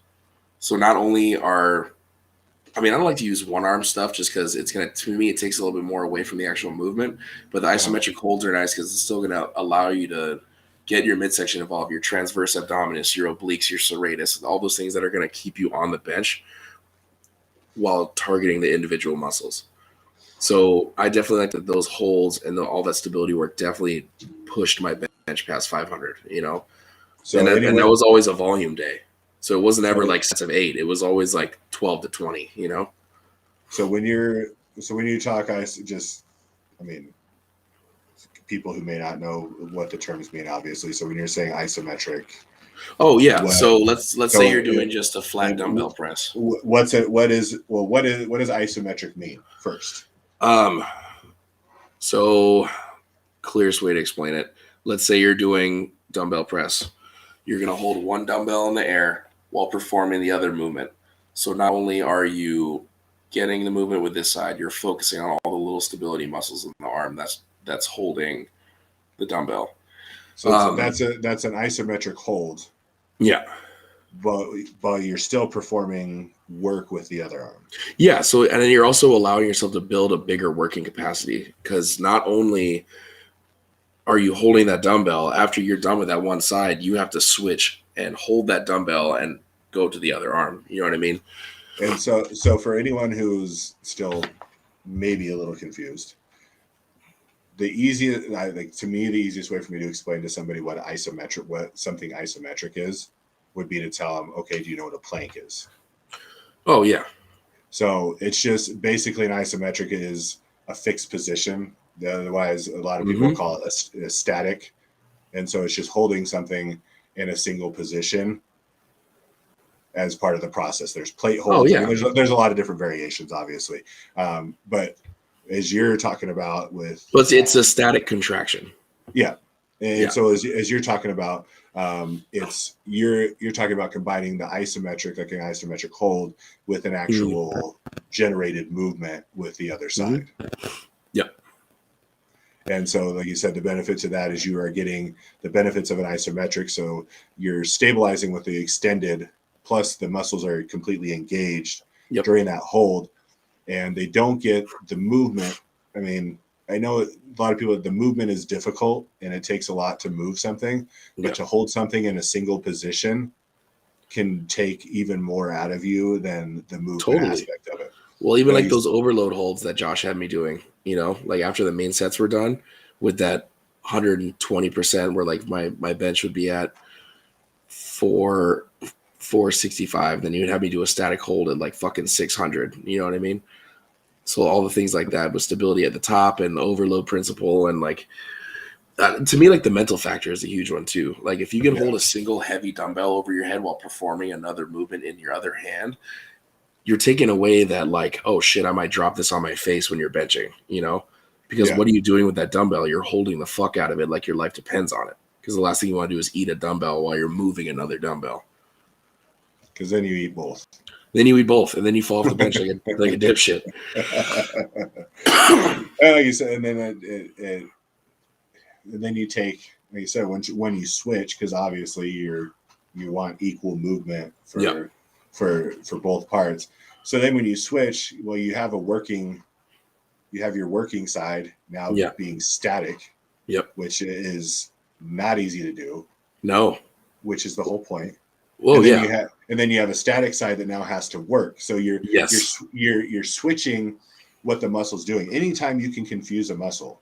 So not only I don't like to use one arm stuff just because to me, it takes a little bit more away from the actual movement. But the isometric holds are nice because it's still going to allow you to get your midsection involved, your transverse abdominis, your obliques, your serratus, all those things that are going to keep you on the bench while targeting the individual muscles. So I definitely like those holds and all that stability work definitely pushed my bench past 500, So and that was always a volume day. So it wasn't ever like sets of 8. It was always like 12 to 20, So when you talk, people who may not know what the terms mean, obviously. So when you're saying isometric. Oh yeah. So let's say you're doing just a flat dumbbell press. What does isometric mean first? So clearest way to explain it. Let's say you're doing dumbbell press. You're going to hold one dumbbell in the air while performing the other movement. So not only are you getting the movement with this side, you're focusing on all the little stability muscles in the arm that's holding the dumbbell. So that's an isometric hold. Yeah. But you're still performing work with the other arm. Yeah. So, and then you're also allowing yourself to build a bigger working capacity because not only are you holding that dumbbell, after you're done with that one side, you have to switch and hold that dumbbell and go to the other arm. You know what I mean? And so for anyone who's still maybe a little confused, the easiest way for me to explain to somebody what something isometric is would be to tell them, okay, do you know what a plank is? Oh yeah. So it's just basically an isometric is a fixed position. Otherwise, a lot of people call it a static. And so it's just holding something in a single position as part of the process. There's plate holds. Oh, yeah. There's a lot of different variations, obviously. But as you're talking about it's a static contraction. Yeah. And so as you're talking about, you're talking about combining the isometric, like an isometric hold, with an actual generated movement with the other side. Yep. And so, like you said, the benefit to that is you are getting the benefits of an isometric. So you're stabilizing with the extended, plus the muscles are completely engaged during that hold, and they don't get the movement. I mean, I know a lot of people, the movement is difficult and it takes a lot to move something, but to hold something in a single position can take even more out of you than the movement aspect of it. Well, even like those overload holds that Josh had me doing, like after the main sets were done with that 120% where like my bench would be at 465, then you'd have me do a static hold at like fucking 600. You know what I mean? So all the things like that with stability at the top and the overload principle and like to me, like the mental factor is a huge one too. Like if you can hold a single heavy dumbbell over your head while performing another movement in your other hand, you're taking away that like, oh shit, I might drop this on my face when you're benching, because what are you doing with that dumbbell? You're holding the fuck out of it like your life depends on it. because the last thing you want to do is eat a dumbbell while you're moving another dumbbell. Because then you eat both. Then you eat both, and then you fall off the bench like a dipshit. Like you said, and then you take, like you said, when you switch, because obviously you want equal movement for both parts. So then when you switch, well, you have your working side now being static. Yep. Which is not easy to do. No. Which is the whole point. Well, and then you have a static side that now has to work. So you're switching what the muscle's doing. Anytime you can confuse a muscle,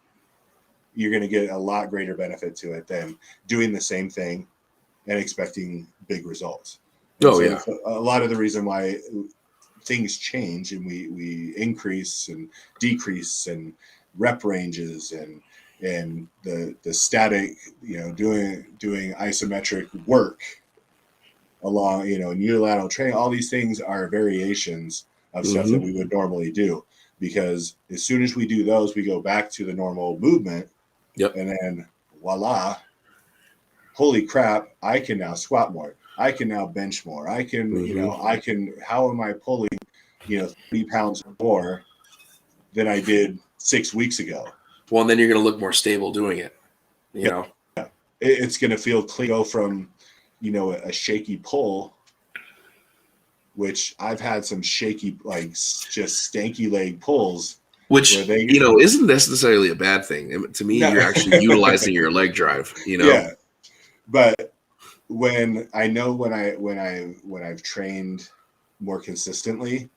you're going to get a lot greater benefit to it than doing the same thing and expecting big results. A lot of the reason why things change and we increase and decrease and rep ranges and the static, doing isometric work along, and unilateral training, all these things are variations of stuff that we would normally do, because as soon as we do those, we go back to the normal movement. Yep. And then voila, holy crap, I can now squat more. I can now bench more. I can, how am I pulling, 3 pounds more than I did 6 weeks ago? Well, and then you're going to look more stable doing it, know? Yeah. It's going to feel clean, go from, a shaky pull, which I've had some shaky, like just stanky leg pulls. Which, isn't necessarily a bad thing. To me, you're actually utilizing your leg drive, Yeah. But when I've trained more consistently,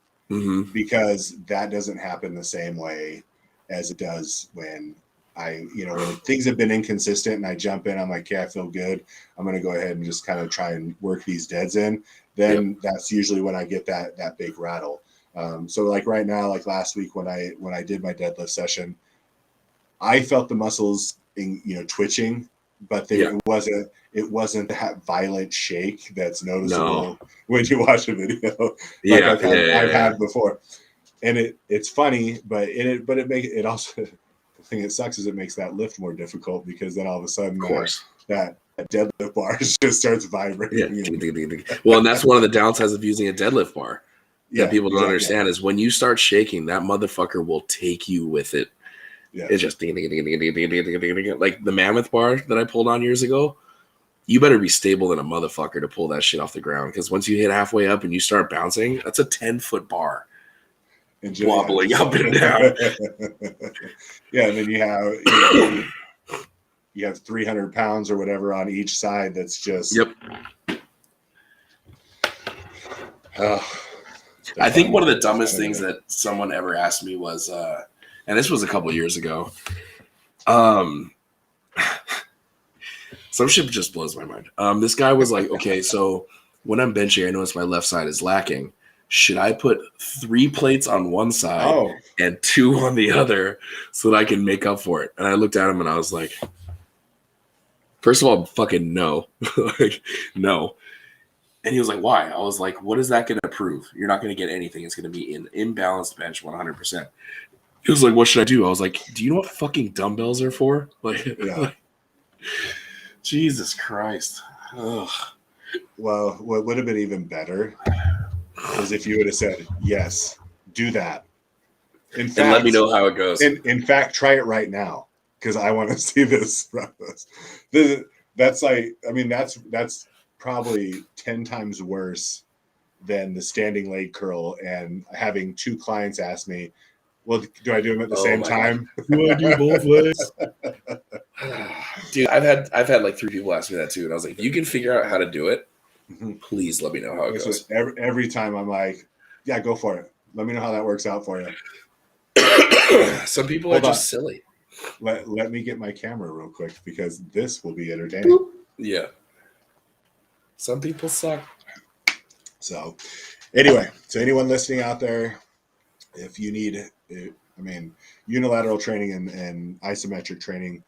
because that doesn't happen the same way as it does when when things have been inconsistent and I jump in, I'm like, yeah, I feel good. I'm going to go ahead and just kind of try and work these deads in. Then that's usually when I get that big rattle. So like right now, like last week when I did my deadlift session, I felt the muscles twitching, but it wasn't that violent shake that's noticeable when you watch a video like I've had before. And it's funny, but it also, the thing that sucks is it makes that lift more difficult, because then all of a sudden that deadlift bar just starts vibrating. Yeah. Well, and that's one of the downsides of using a deadlift bar that people don't understand is when you start shaking, that motherfucker will take you with it. Yeah. It's just like the mammoth bar that I pulled on years ago. You better be stable than a motherfucker to pull that shit off the ground, because once you hit halfway up and you start bouncing, that's a 10-foot bar. And wobbling up and down. Yeah, and then you have 300 pounds or whatever on each side. That's just I think one of the dumbest things that someone ever asked me was, and this was a couple years ago. Some shit just blows my mind. This guy was like, okay, so when I'm benching, I notice my left side is lacking. Should I put 3 plates on one side and 2 on the other so that I can make up for it? And I looked at him and I was like, first of all, fucking no. Like, no. And he was like, why? I was like, what is that going to prove? You're not going to get anything. It's going to be an imbalanced bench 100%. He was like, what should I do? I was like, do you know what fucking dumbbells are for? Like, Jesus Christ. Ugh. Well, what would have been even better is if you would have said, yes, do that. In fact, and let me know how it goes. In fact, try it right now, because I want to see this. That's like, I mean, that's probably 10 times worse than the standing leg curl and having 2 clients ask me, well, do I do them at the same time? Do I do both legs? Dude, I've had like 3 people ask me that too. And I was like, if you can figure out how to do it, please let me know how it goes. Every time I'm like, yeah, go for it. Let me know how that works out for you. Some people are just silly. Let me get my camera real quick, because this will be entertaining. Yeah. Some people suck. So anyway, to anyone listening out there, if you need, unilateral training and isometric training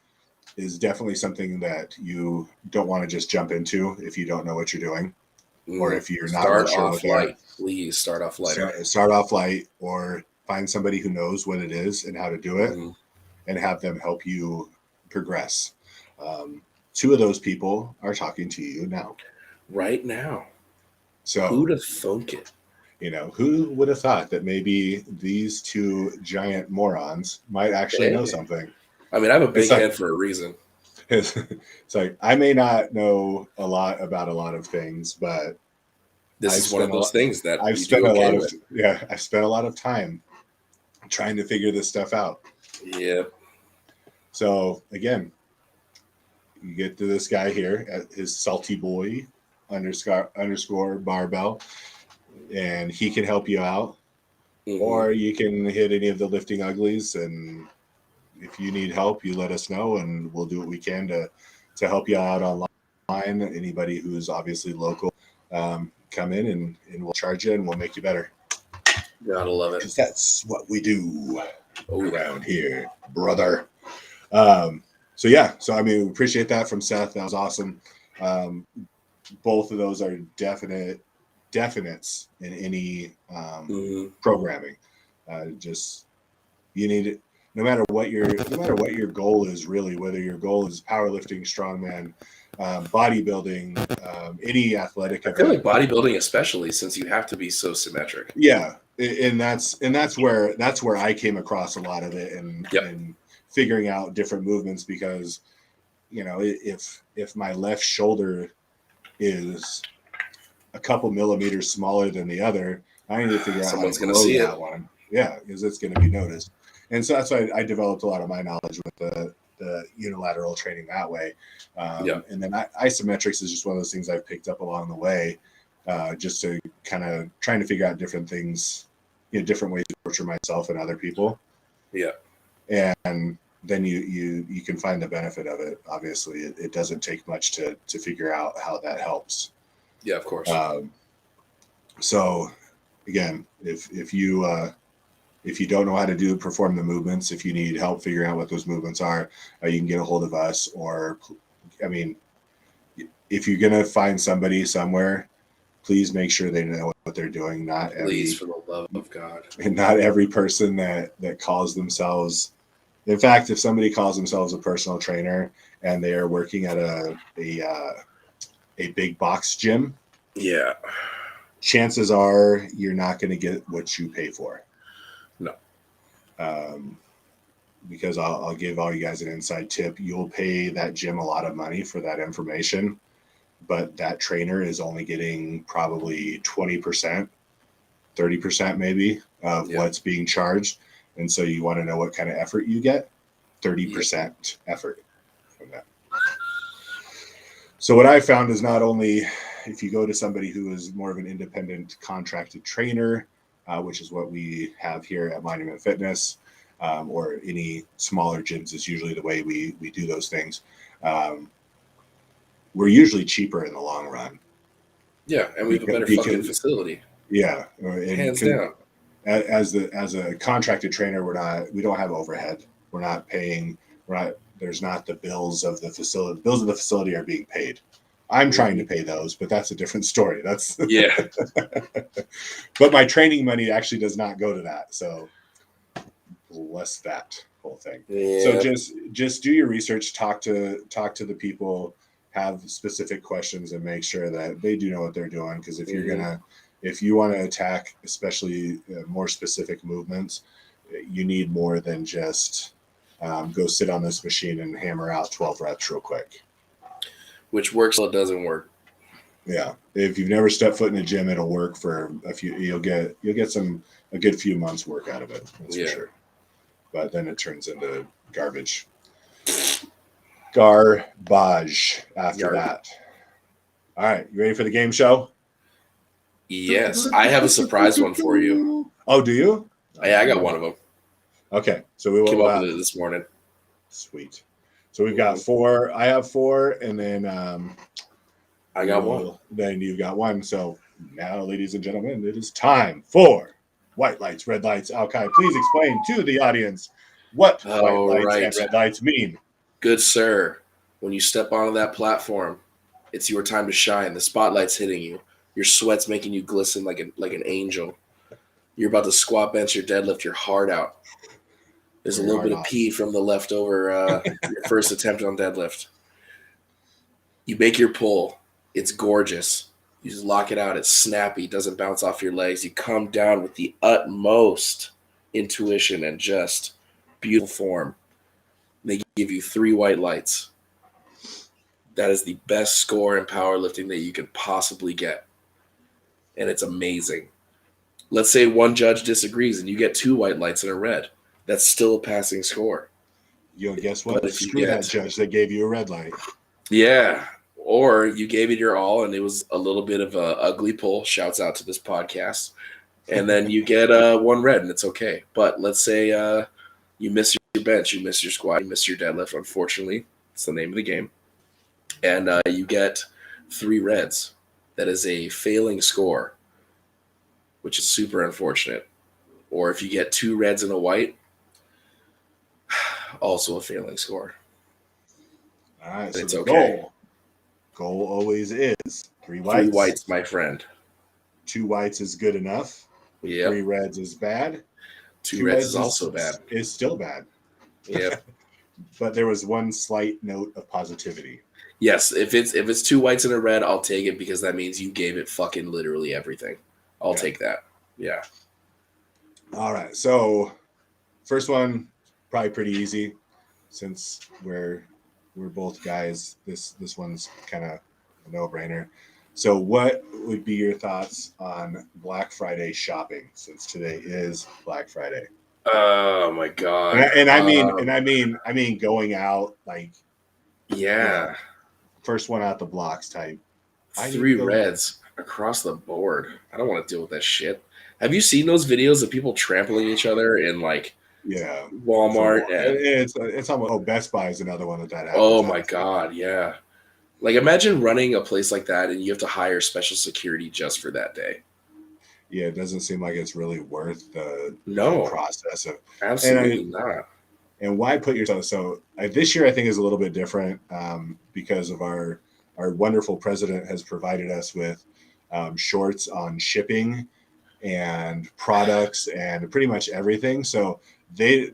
is definitely something that you don't want to just jump into if you don't know what you're doing, or if you're not start sure off light. Please start off light. Start off light, or find somebody who knows what it is and how to do it, and have them help you progress. 2 of those people are talking to you now. Right now. So Who'd have thunk it? Who would have thought that maybe these 2 giant morons might actually know Hey. something? I mean, I have a big It's like- head for a reason. It's like, I may not know a lot about a lot of things, but This I've is one of spent a those lot- things that I've you spent do a okay lot of with. I've spent a lot of time trying to figure this stuff out. Yep. So again, you get to this guy here at his salty boy underscore barbell, and he can help you out. Mhm. Or you can hit any of the lifting uglies, and if you need help, you let us know, and we'll do what we can to help you out online. Anybody who's obviously local, come in and we'll charge you and we'll make you better. Gotta love it. Because that's what we do around here, brother. So yeah, I mean, we appreciate that from Seth. That was awesome. Both of those are definites in any programming. Just you need it. No matter what your goal is, really, whether your goal is powerlifting, strongman, bodybuilding, any athletic I feel event. like bodybuilding, especially since you have to be so symmetric. Yeah, and that's where I came across a lot of it, and figuring out different movements, because if my left shoulder is a couple millimeters smaller than the other, I need to figure out Someone's how to gonna grow see that it. one. Yeah, because it's going to be noticed. And so that's why I developed a lot of my knowledge with the unilateral training that way. And then isometrics is just one of those things I've picked up along the way, just to kind of trying to figure out different things, different ways to torture myself and other people. Yeah. And then you can find the benefit of it. Obviously, it doesn't take much to figure out how that helps. Yeah, of course. So again, if you don't know how to perform the movements, if you need help figuring out what those movements are, you can get a hold of us. Or, I mean, if you're gonna find somebody somewhere, please make sure they know what they're doing. Please, for the love of God. And not every person that calls themselves. In fact, if somebody calls themselves a personal trainer and they are working at a big box gym, Yeah. chances are you're not going to get what you pay for. No. Because I'll give all you guys an inside tip. You'll pay that gym a lot of money for that information, but that trainer is only getting probably 20%, 30% maybe of what's being charged. And so you want to know what kind of effort you get? 30% effort from that. So what I found is, not only if you go to somebody who is more of an independent contracted trainer, which is what we have here at Monument Fitness, or any smaller gyms is usually the way we do those things. We're usually cheaper in the long run. Yeah, and we have a better fucking facility. Yeah, hands down. As a contracted trainer, we don't have overhead. There's not the bills of the facility. The bills of the facility are being paid. I'm trying to pay those, but that's a different story. That's But my training money actually does not go to that. So bless that whole thing. Yeah. So just do your research, talk to the people, have specific questions, and make sure that they do know what they're doing. Because if you want to attack, especially more specific movements, you need more than just go sit on this machine and hammer out 12 reps real quick. Which works till it doesn't work. Yeah, if you've never stepped foot in a gym, it'll work for a few. You'll get a good few months work out of it. That's for sure. But then it turns into garbage. Garbage after that. All right, you ready for the game show? Yes, I have a surprise one for you. Oh, do you? Yeah, I got one of them. Okay, so we came up with it this morning. Sweet. So we've got 4. I have 4, and then I got 1. Then you've got 1. So now, ladies and gentlemen, it is time for white lights, red lights. Alkai, please explain to the audience what white lights and red lights mean. Good sir, when you step onto that platform, it's your time to shine. The spotlight's hitting you. Your sweat's making you glisten like an angel. You're about to squat, bench, your deadlift your heart out. There's a little bit of pee from the leftover your first attempt on deadlift. You make your pull. It's gorgeous. You just lock it out. It's snappy. Doesn't bounce off your legs. You come down with the utmost intuition and just beautiful form. They give you 3 white lights. That is the best score in powerlifting that you can possibly get. And it's amazing. Let's say one judge disagrees and you get 2 white lights and a red. That's still a passing score. Yo, guess what? But if you Screw that get- judge that gave you a red light. Yeah. Or you gave it your all and it was a little bit of a ugly pull. Shouts out to this podcast. And then you get 1 red and it's okay. But let's say you miss your bench, you miss your squat, you miss your deadlift. Unfortunately, it's the name of the game. And you get 3 reds. That is a failing score, which is super unfortunate. Or if you get 2 reds and a white, also a failing score. All right, so It's the okay. goal always is 3 whites. 3 whites, my friend. 2 whites is good enough. Yep. 3 reds is bad. 2 reds is also bad. Is still bad. Yep. But there was one slight note of positivity. Yes, if it's 2 whites and a red, I'll take it because that means you gave it fucking literally everything. I'll take that. Yeah. All right, so first one probably pretty easy since we're both guys. This one's kind of a no-brainer. So what would be your thoughts on Black Friday shopping since today is Black Friday? Oh my god. And I mean going out like yeah. First one out the blocks type. 3 reds across the board. I don't want to deal with that shit. Have you seen those videos of people trampling each other in like Walmart? It's almost Best Buy is another one that happens. Oh my god, yeah. Like imagine running a place like that and you have to hire special security just for that day. Yeah, it doesn't seem like it's really worth the process of absolutely not. And why put yourself so this year I think is a little bit different because of our wonderful president has provided us with shorts on shipping and products and pretty much everything. So the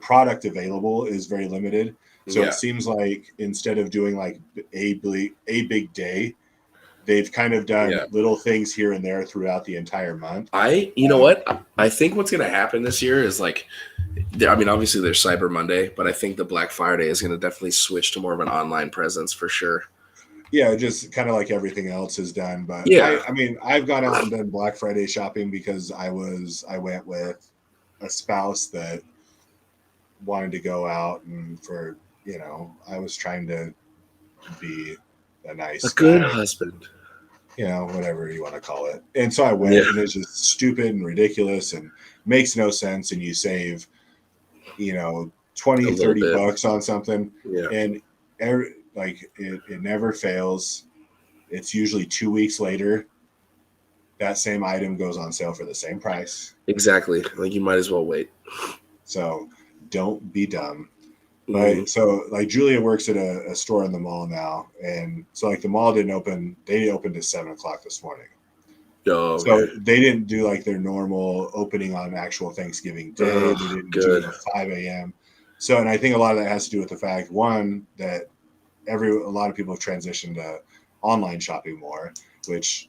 product available is very limited. So it seems like instead of doing like a big day, they've kind of done little things here and there throughout the entire month. You know what? I think what's going to happen this year is like, I mean, obviously there's Cyber Monday, but I think the Black Friday is going to definitely switch to more of an online presence for sure. Yeah, just kind of like everything else is done. But I mean, I've gone out and done Black Friday shopping because I went with a spouse that wanted to go out and I was trying to be a good husband. Whatever you want to call it. And so I went and it's just stupid and ridiculous and makes no sense. And you save, 20, 30 bucks on something. Yeah. And it never fails. It's usually 2 weeks later. That same item goes on sale for the same price. Exactly. Like you might as well wait. So don't be dumb. Right. So like Julia works at a store in the mall now. And so like the mall didn't open. They opened at 7:00 this morning. Oh, so they didn't do like their normal opening on actual Thanksgiving Day. They didn't do it at 5 a.m. So, and I think a lot of that has to do with the fact, one, that a lot of people have transitioned to online shopping more, which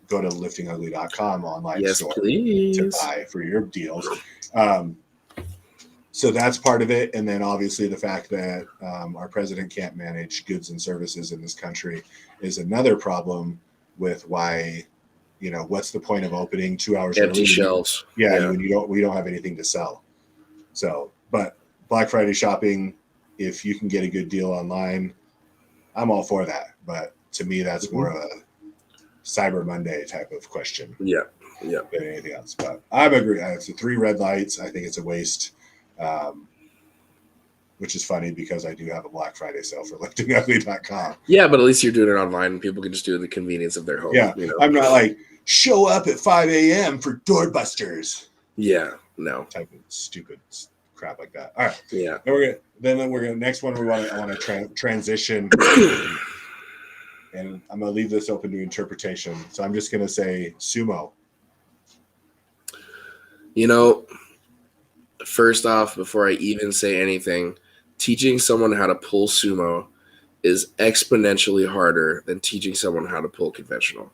go to liftingugly.com online store to buy for your deals. So that's part of it. And then obviously the fact that our president can't manage goods and services in this country is another problem with why, what's the point of opening 2 hours empty early? Shelves. Yeah. When we don't have anything to sell. So, but Black Friday shopping, if you can get a good deal online, I'm all for that. But to me, that's more of a Cyber Monday type of question. Yeah. Than anything else. But I agree. It's 3 red lights. I think it's a waste. Which is funny because I do have a Black Friday sale for liftingugly.com. Yeah, but at least you're doing it online and people can just do it in the convenience of their home. Yeah. I'm not like show up at 5 a.m. for doorbusters. Yeah, no. Type of stupid crap like that. All right. Yeah. Then we're gonna next one I want to transition. And I'm gonna leave this open to interpretation. So I'm just gonna say sumo. First off, before I even say anything, teaching someone how to pull sumo is exponentially harder than teaching someone how to pull conventional.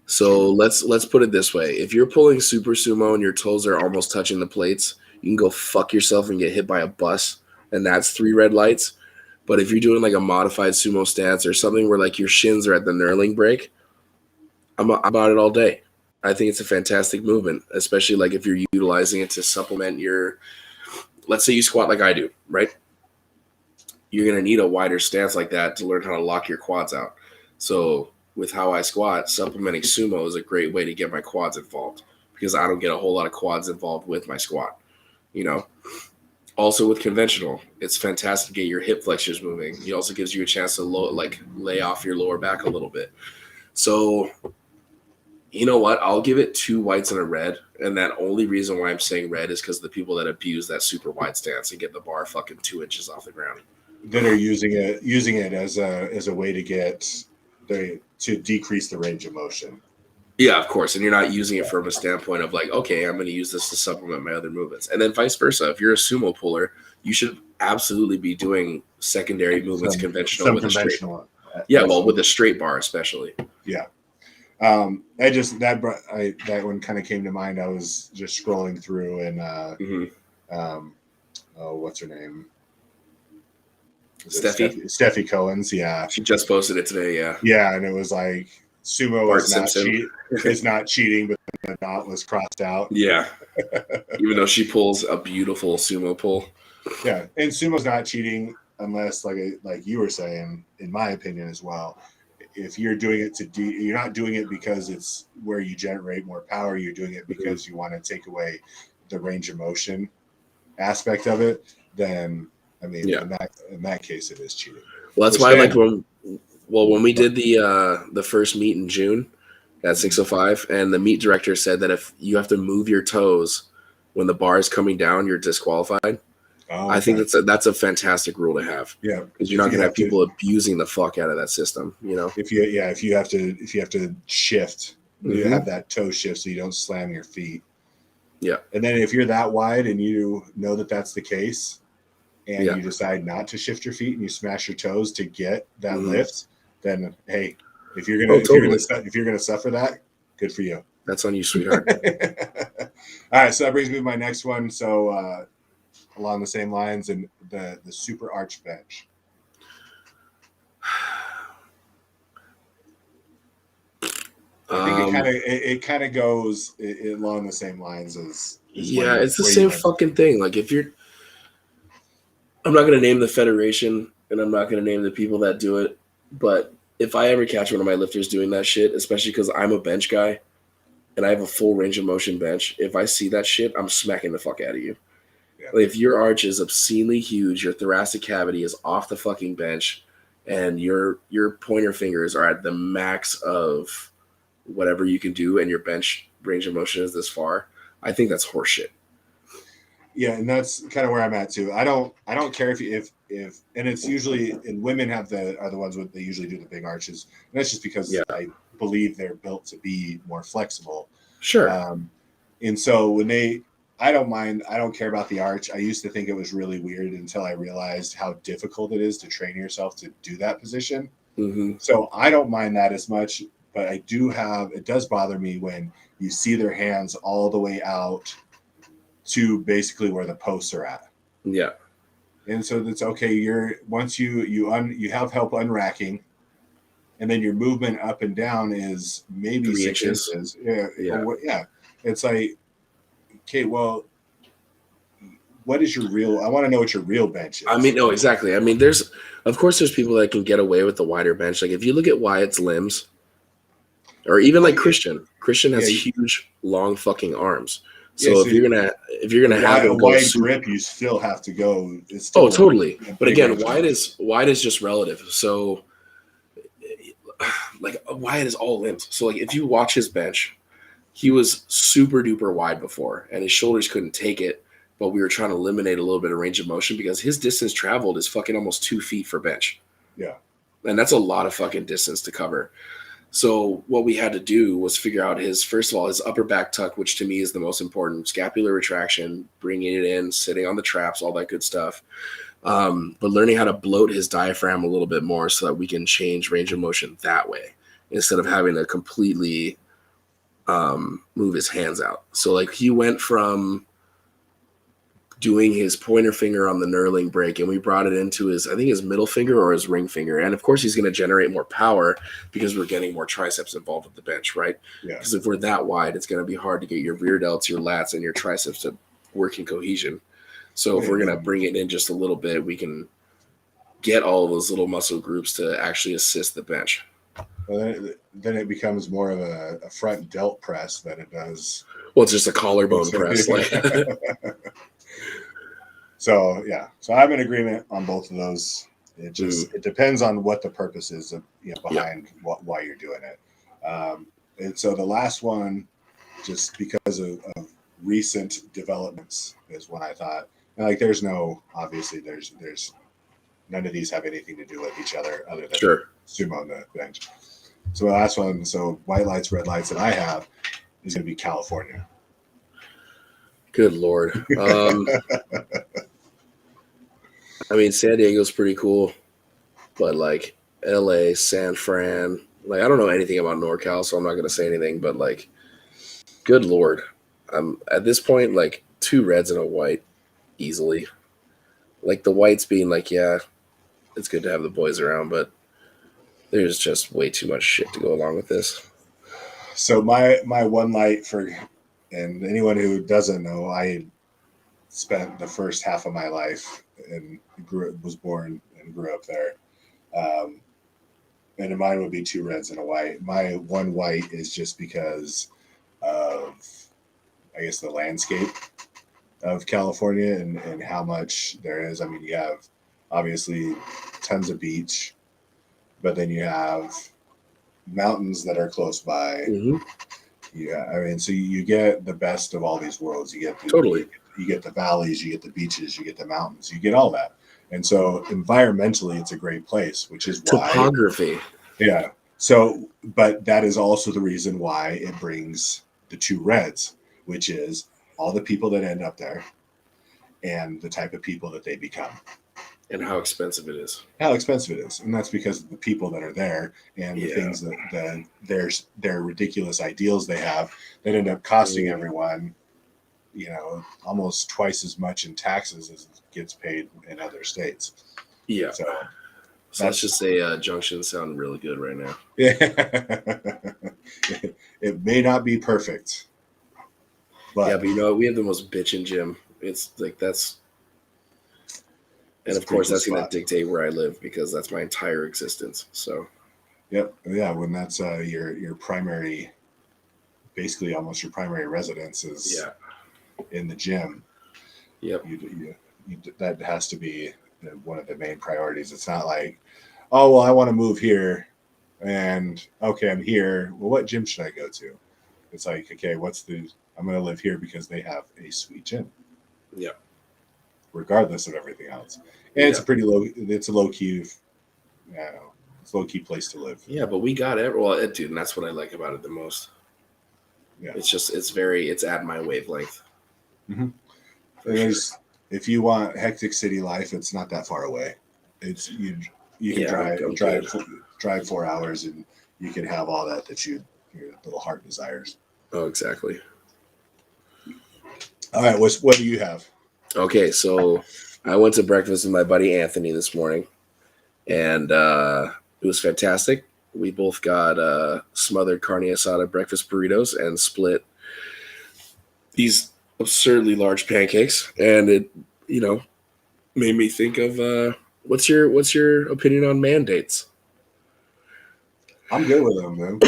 So let's put it this way. If you're pulling super sumo and your toes are almost touching the plates, you can go fuck yourself and get hit by a bus, and that's 3 red lights. But if you're doing like a modified sumo stance or something where like your shins are at the knurling break, I'm about it all day. I think it's a fantastic movement, especially like if you're utilizing it to supplement your, let's say you squat like I do, right? You're going to need a wider stance like that to learn how to lock your quads out. So with how I squat, supplementing sumo is a great way to get my quads involved because I don't get a whole lot of quads involved with my squat, you know. Also with conventional, it's fantastic to get your hip flexors moving. It also gives you a chance to lay off your lower back a little bit. So you know what? I'll give it 2 whites and a red. And that only reason why I'm saying red is because the people that abuse that super wide stance and get the bar fucking 2 inches off the ground. That are using it as a way to to decrease the range of motion. Yeah, of course. And you're not using it from a standpoint of like, okay, I'm going to use this to supplement my other movements. And then vice versa. If you're a sumo puller, you should absolutely be doing secondary movements conventional with a straight. Yeah, well, with a straight bar especially. Yeah. That one kind of came to mind. I was just scrolling through and what's her name? Steffi Cohen's, yeah. She just posted it today, yeah. Yeah, and it was like sumo is not cheating, but the knot was crossed out. Yeah. Even though she pulls a beautiful sumo pull. Yeah, and sumo's not cheating unless, like you were saying, in my opinion as well, if you're doing it you're not doing it because it's where you generate more power. You're doing it because you want to take away the range of motion aspect of it. Then, I mean, in that case, it is cheating. Well, that's why, when we did the first meet in June at 605, and the meet director said that if you have to move your toes when the bar is coming down, you're disqualified. Oh, I think that's a fantastic rule to have. Yeah, because you're not going to have people abusing the fuck out of that system. You know, if you have to shift, you have that toe shift so you don't slam your feet. Yeah, and then if you're that wide and you know that that's the case, and you decide not to shift your feet and you smash your toes to get that lift, then hey, if you're gonna suffer that, good for you. That's on you, sweetheart. All right, so that brings me to my next one. So. Along the same lines, and the super arch bench. I think it kind of goes along the same lines as it's the same fucking thing. Like if you're, I'm not gonna name the federation, and I'm not gonna name the people that do it, but if I ever catch one of my lifters doing that shit, especially because I'm a bench guy, and I have a full range of motion bench, if I see that shit, I'm smacking the fuck out of you. Yeah. If your arch is obscenely huge, your thoracic cavity is off the fucking bench, and your pointer fingers are at the max of whatever you can do, and your bench range of motion is this far, I think that's horseshit. Yeah, and that's kind of where I'm at too. I don't care if and it's usually, and women are the ones they usually do the big arches, and that's just because I believe they're built to be more flexible. Sure. And so I don't mind. I don't care about the arch. I used to think it was really weird until I realized how difficult it is to train yourself to do that position. Mm-hmm. So I don't mind that as much, but it does bother me when you see their hands all the way out to basically where the posts are at. Yeah. And so that's okay. Once you have help unracking, and then your movement up and down is maybe 6 inches. Yeah. It's like, okay, well, what is your real? I want to know what your real bench is. I mean, no, exactly. I mean, there's people that can get away with the wider bench. Like if you look at Wyatt's limbs, or even like Christian has huge, long fucking arms. So if you're gonna have a wide grip, you still have to go. Totally. But again, wide is just relative. So like Wyatt is all limbs. So like if you watch his bench, he was super duper wide before, and his shoulders couldn't take it. But we were trying to eliminate a little bit of range of motion because his distance traveled is fucking almost 2 feet for bench. Yeah. And that's a lot of fucking distance to cover. So what we had to do was figure out his upper back tuck, which to me is the most important, scapular retraction, bringing it in, sitting on the traps, all that good stuff. But learning how to bloat his diaphragm a little bit more so that we can change range of motion that way instead of having to completely move his hands out. So like he went from doing his pointer finger on the knurling break, and we brought it into his, I think his middle finger or his ring finger. And of course he's going to generate more power because we're getting more triceps involved with the bench, right? Yeah. Because if we're that wide, it's going to be hard to get your rear delts, your lats, and your triceps to work in cohesion. So if we're going to bring it in just a little bit, we can get all of those little muscle groups to actually assist the bench. Well, then it becomes more of a front delt press than it does. Well, it's just a collarbone press. Like. So I'm in agreement on both of those. It just it depends on what the purpose is of, behind why you're doing it. And so the last one, just because of recent developments, is when I thought, and like, there's none of these have anything to do with each other other than sumo on the bench. So the last one, so white lights, red lights that I have is going to be California. Good Lord. I mean, San Diego's pretty cool, but like LA, San Fran, like I don't know anything about NorCal, so I'm not going to say anything, but like, good Lord. At this point, like 2 reds and a white easily. Like the whites being like, yeah, it's good to have the boys around, but there's just way too much shit to go along with this. So my one light and anyone who doesn't know, I spent the first half of my life and was born and grew up there. And mine would be 2 reds and a white. My one white is just because of, I guess, the landscape of California and how much there is. I mean, you have obviously tons of beach, but then you have mountains that are close by. Mm-hmm. Yeah, I mean, so you get the best of all these worlds. You get you get the valleys, you get the beaches, you get the mountains, you get all that. And so environmentally, it's a great place, which is why topography. Yeah. So, but that is also the reason why it brings the 2 reds, which is all the people that end up there and the type of people that they become. And how expensive it is. And that's because of the people that are there and the things that their ridiculous ideals they have that end up costing everyone, almost twice as much in taxes as gets paid in other states. Yeah. So let's just say junctions sound really good right now. Yeah. It may not be perfect. But we have the most bitchin' gym. It's like that's... And of course, that's going to dictate where I live because that's my entire existence. So, yep, yeah. When that's your primary, basically almost your primary residence is in the gym. Yep, that has to be one of the main priorities. It's not like, oh well, I want to move here, and okay, I'm here. Well, what gym should I go to? It's like, okay, I'm going to live here because they have a sweet gym. Yeah. Regardless of everything else. And it's a low key, it's a low key place to live. Yeah, but we got dude, and that's what I like about it the most. Yeah. It's at my wavelength. Mm-hmm. Sure. If you want hectic city life, it's not that far away. It's you can drive 4 hours and you can have all that your little heart desires. Oh, exactly. All right, what do you have? Okay, so I went to breakfast with my buddy Anthony this morning, and it was fantastic. We both got smothered carne asada breakfast burritos and split these absurdly large pancakes, and it made me think of what's your opinion on mandates? I'm good with them, man.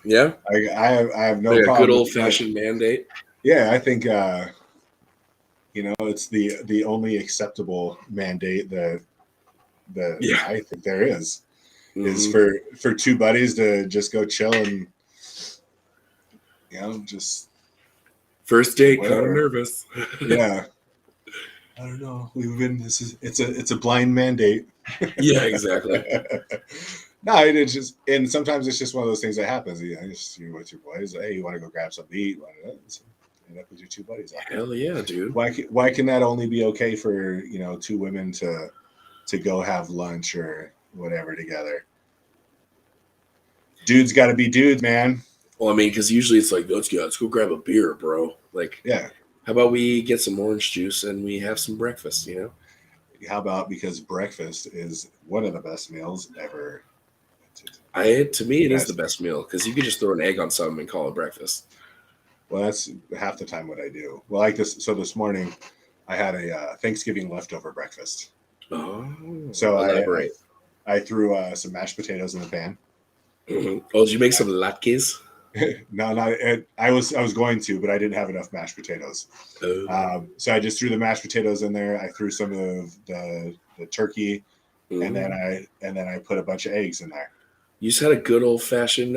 Yeah, I have no problem. A good old fashioned mandate. Yeah, I think. It's the only acceptable mandate that I think there is for 2 buddies to just go chill and just first date, kind of nervous. Yeah, I don't know. It's a blind mandate. Yeah, exactly. No, it's just, and sometimes it's just one of those things that happens. You're with your boys. Hey, you want to go grab something to eat? end up with your two buddies out there. Hell yeah, dude. Why can that only be okay for two women to go have lunch or whatever together? Dudes got to be dudes, man. Well, I mean, because usually it's like, let's go grab a beer, bro. Like, Yeah. how about we get some orange juice and we have some breakfast? How about, because breakfast is one of the best meals ever. To me, it is the best meal because you can just throw an egg on something and call it breakfast. Well, that's half the time what I do. Well, like this. So this morning, I had a Thanksgiving leftover breakfast. Oh, so elaborate. I threw some mashed potatoes in the pan. Mm-hmm. Oh, did you make some latkes? No, I was going to, but I didn't have enough mashed potatoes. Oh. So I just threw the mashed potatoes in there. I threw some of the turkey, and then I put a bunch of eggs in there. You just had a good old fashioned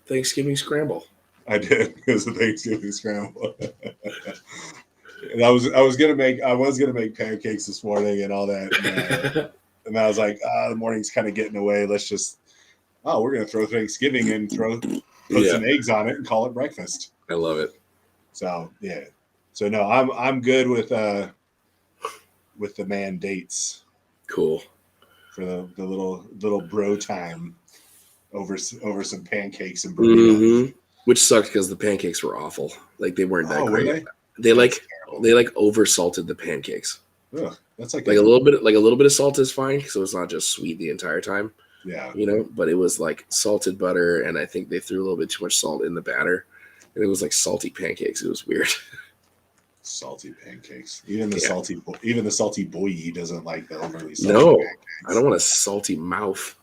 Thanksgiving scramble. I did. It was a Thanksgiving scramble. And I was gonna make pancakes this morning and all that, and I was like, the morning's kind of getting away. We're gonna throw Thanksgiving and put some eggs on it and call it breakfast. I love it. So yeah. So no, I'm good with the man dates. Cool. For the little bro time over some pancakes and burritos. Mm-hmm. Which sucked because the pancakes were awful. Like they weren't that great. Were they over salted the pancakes. Ugh, that's like a little bit of salt is fine so it's not just sweet the entire time. Yeah. But it was like salted butter, and I think they threw a little bit too much salt in the batter, and it was like salty pancakes. It was weird. Salty pancakes. Even the salty boy doesn't like the overly salty pancakes. I don't want a salty mouth.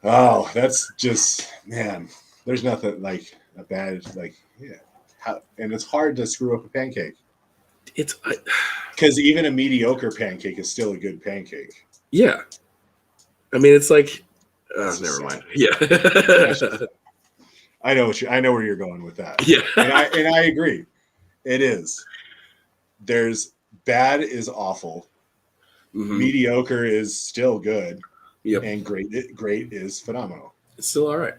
Oh, that's just, man. There's nothing like a bad and it's hard to screw up a pancake. Because even a mediocre pancake is still a good pancake. Yeah. I mean, it's like, never mind. Yeah. I know where you're going with that. Yeah. and I agree. It is. There's bad is awful. Mm-hmm. Mediocre is still good. Yep. And great is phenomenal. It's still all right.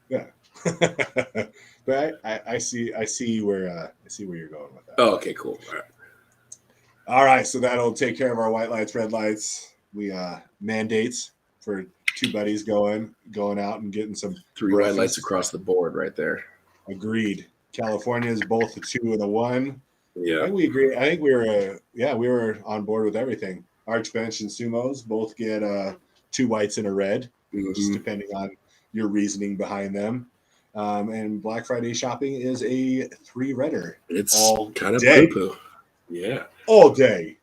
Yeah. But I see where you're going with that. Oh, okay, cool. All right, so that'll take care of our white lights, red lights. We mandates for two buddies going out and getting some 3 white lights across the board right there. Agreed. California is both a 2 and a 1. Yeah. I think we agree. I think we were on board with everything. Arch bench and sumos both get 2 whites and a red, just depending on your reasoning behind them. And Black Friday shopping is a 3 redder. It's all kind of day. poo-poo. Yeah. All day.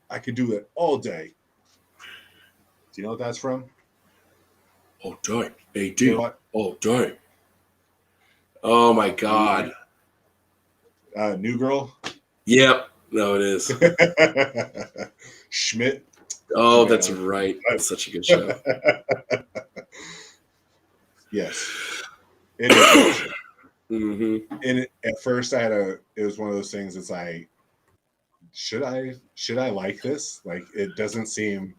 I could do it all day. Do you know what that's from? All day. AD. You know all day. Oh my God. New Girl? Yep. No, it is. Schmidt. Oh, that's right. That's such a good show. Yes. It is. Mm-hmm. And at first it was one of those things that's like, should I like this? Like, it doesn't seem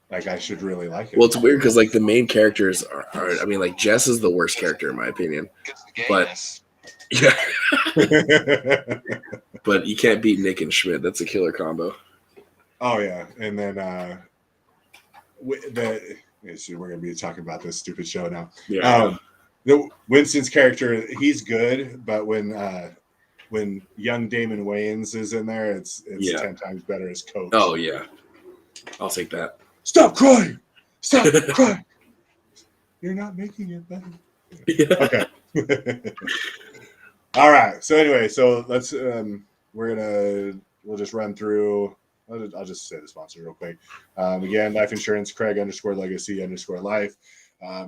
like I should really like it. Well, it's weird because like the main characters are I mean, like Jess is the worst character in my opinion. But yeah. But you can't beat Nick and Schmidt. That's a killer combo. Oh yeah. And then we're gonna be talking about this stupid show now. Yeah. Winston's character, he's good, but when young Damon Wayans is in there, it's 10 times better as Coach. Oh yeah. I'll take that. Stop crying! Stop crying! You're not making it better. Yeah. Okay. All right. So anyway, let's we'll just run through. I'll just say the sponsor real quick. Again, life insurance, Craig_Legacy_life.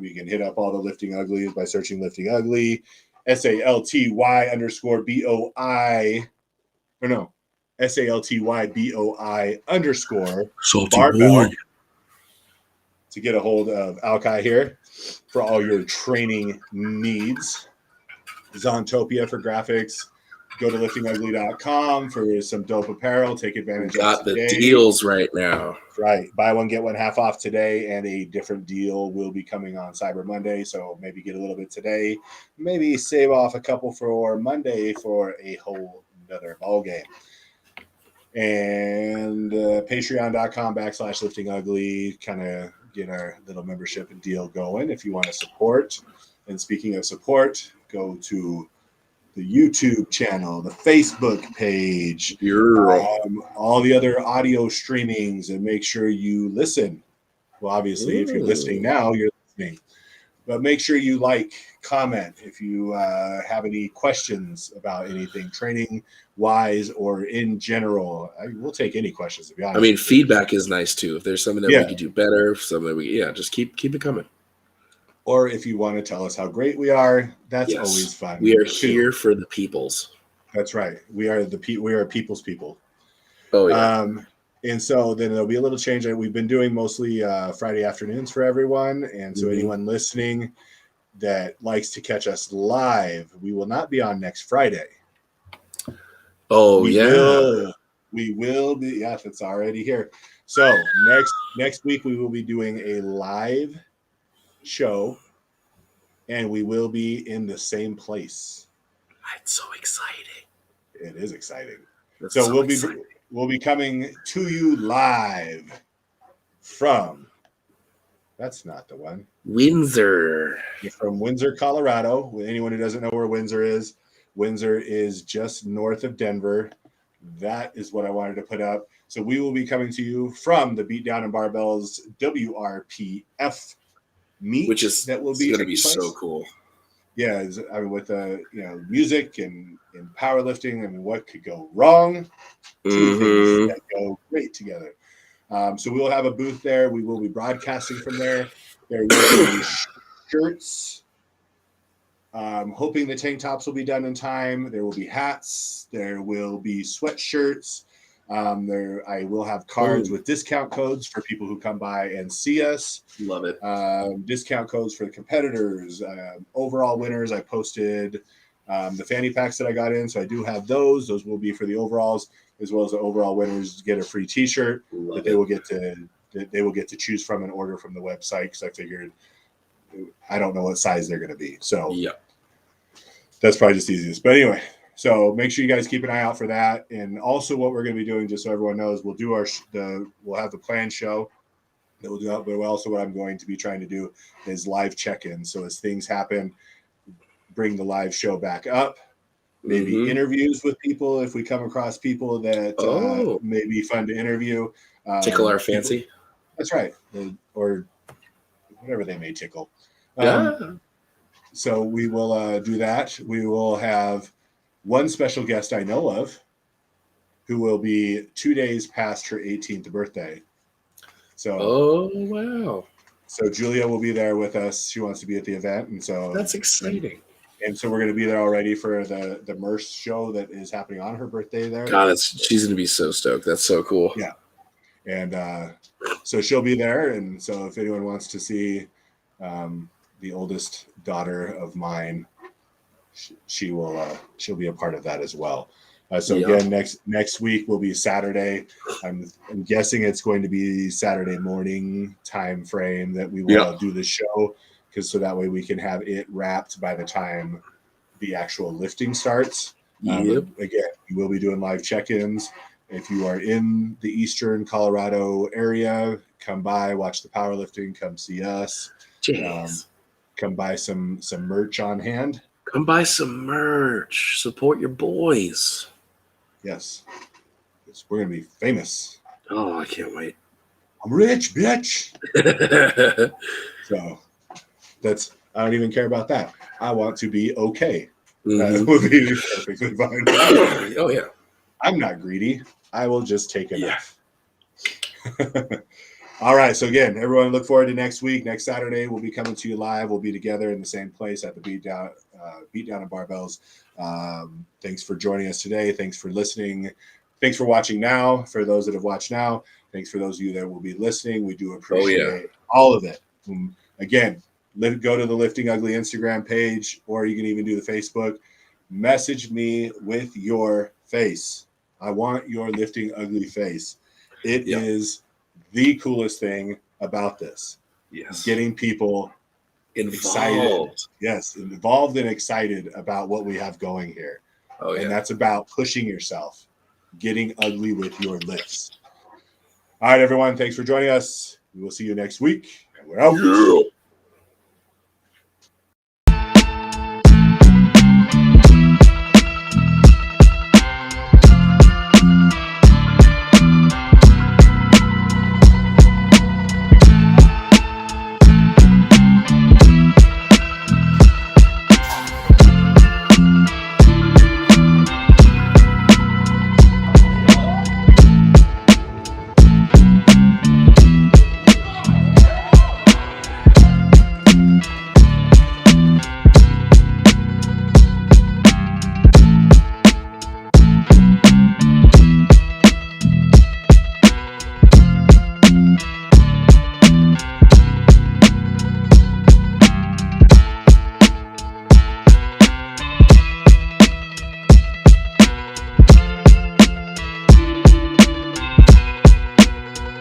You can hit up all the Lifting Uglies by searching Lifting Ugly, SALTYBOI, or no, SALTYBOI_ Salty barbell boy. To get a hold of Alki here for all your training needs. Zontopia for graphics, Go to liftingugly.com for some dope apparel. Take advantage of Got the today. deals right now. Right. Buy one, get one half off today, and a different deal will be coming on Cyber Monday. So maybe get a little bit today, maybe save off a couple for Monday for a whole another ball game. And patreon.com/liftingugly, kind of get our little membership and deal going if you want to support. And speaking of support, go to the YouTube channel, the Facebook page, all the other audio streamings, and make sure you listen. Well, obviously, if you're listening now, you're listening. But make sure you like, comment if you have any questions about anything training wise or in general. We'll take any questions, to be honest. I mean, feedback is nice too. If there's something that we could do better, something that we just keep it coming. Or if you want to tell us how great we are, that's always fun. We are here for the peoples. That's right. We are people's people. Oh yeah. And so then there'll be a little change. We've been doing mostly Friday afternoons for everyone. And so anyone listening that likes to catch us live, we will not be on next Friday. Oh, we will be. Yes, it's already here. So next week we will be doing a live show, and we will be in the same place. It's so exciting. It is exciting. So we'll be coming to you live from, that's not the one, Windsor. From Windsor, Colorado. Anyone who doesn't know where Windsor is just north of Denver. That is what I wanted to put up. So we will be coming to you from the Beatdown and Barbells WRPF meet, which is that will be going to be so cool. Yeah, I mean, with music and powerlifting, I mean, what could go wrong? Two things that go great together. So we will have a booth there. We will be broadcasting from there. There will be shirts. Hoping the tank tops will be done in time. There will be hats. There will be sweatshirts. I will have cards with discount codes for people who come by and see us. Love it. Discount codes for the competitors. Overall winners, I posted the fanny packs that I got in, so I do have those. Those will be for the overalls, as well as the overall winners get a free T-shirt that they will get to choose from and order from the website, because I figured I don't know what size they're going to be. So that's probably just the easiest. But anyway, so make sure you guys keep an eye out for that. And also what we're going to be doing, just so everyone knows, we'll do we'll have the planned show that we'll do out, but also what I'm going to be trying to do is live check-ins. So as things happen, bring the live show back up, maybe interviews with people if we come across people that may be fun to interview. Tickle our fancy. That's right. Or whatever they may tickle. So we will do that. We will have one special guest I know of who will be 2 days past her 18th birthday. So, wow. So Julia will be there with us. She wants to be at the event. And so that's exciting. And so we're going to be there already for the MERS show that is happening on her birthday there. God, she's going to be so stoked. That's so cool. Yeah. And so she'll be there. And so if anyone wants to see the oldest daughter of mine, she'll be a part of that as well. Again, next week will be Saturday. I'm guessing it's going to be Saturday morning time frame that we will do the show, because so that way we can have it wrapped by the time the actual lifting starts. Again, we will be doing live check-ins. If you are in the Eastern Colorado area, come by, watch the powerlifting, come see us. Come buy some merch on hand. Come buy some merch. Support your boys. Yes. We're going to be famous. Oh, I can't wait. I'm rich, bitch. So I don't even care about that. I want to be okay. That would be perfectly fine. Oh, yeah. I'm not greedy. I will just take enough. All right. So again, everyone look forward to next week. Next Saturday, we'll be coming to you live. We'll be together in the same place at the Beatdown and Barbells. Thanks for joining us today. Thanks for listening. Thanks for watching now. For those that have watched now, thanks for those of you that will be listening. We do appreciate all of it. Again, go to the Lifting Ugly Instagram page, or you can even do the Facebook. message me with your face. I want your lifting ugly face. It Yep. is the coolest thing about this. Yes. Getting people excited. Involved. Yes, involved and excited about what we have going here. Oh, And yeah. that's about pushing yourself, getting ugly with your lifts. All right, everyone. Thanks for joining us. We will see you next week. And we're out. Yeah.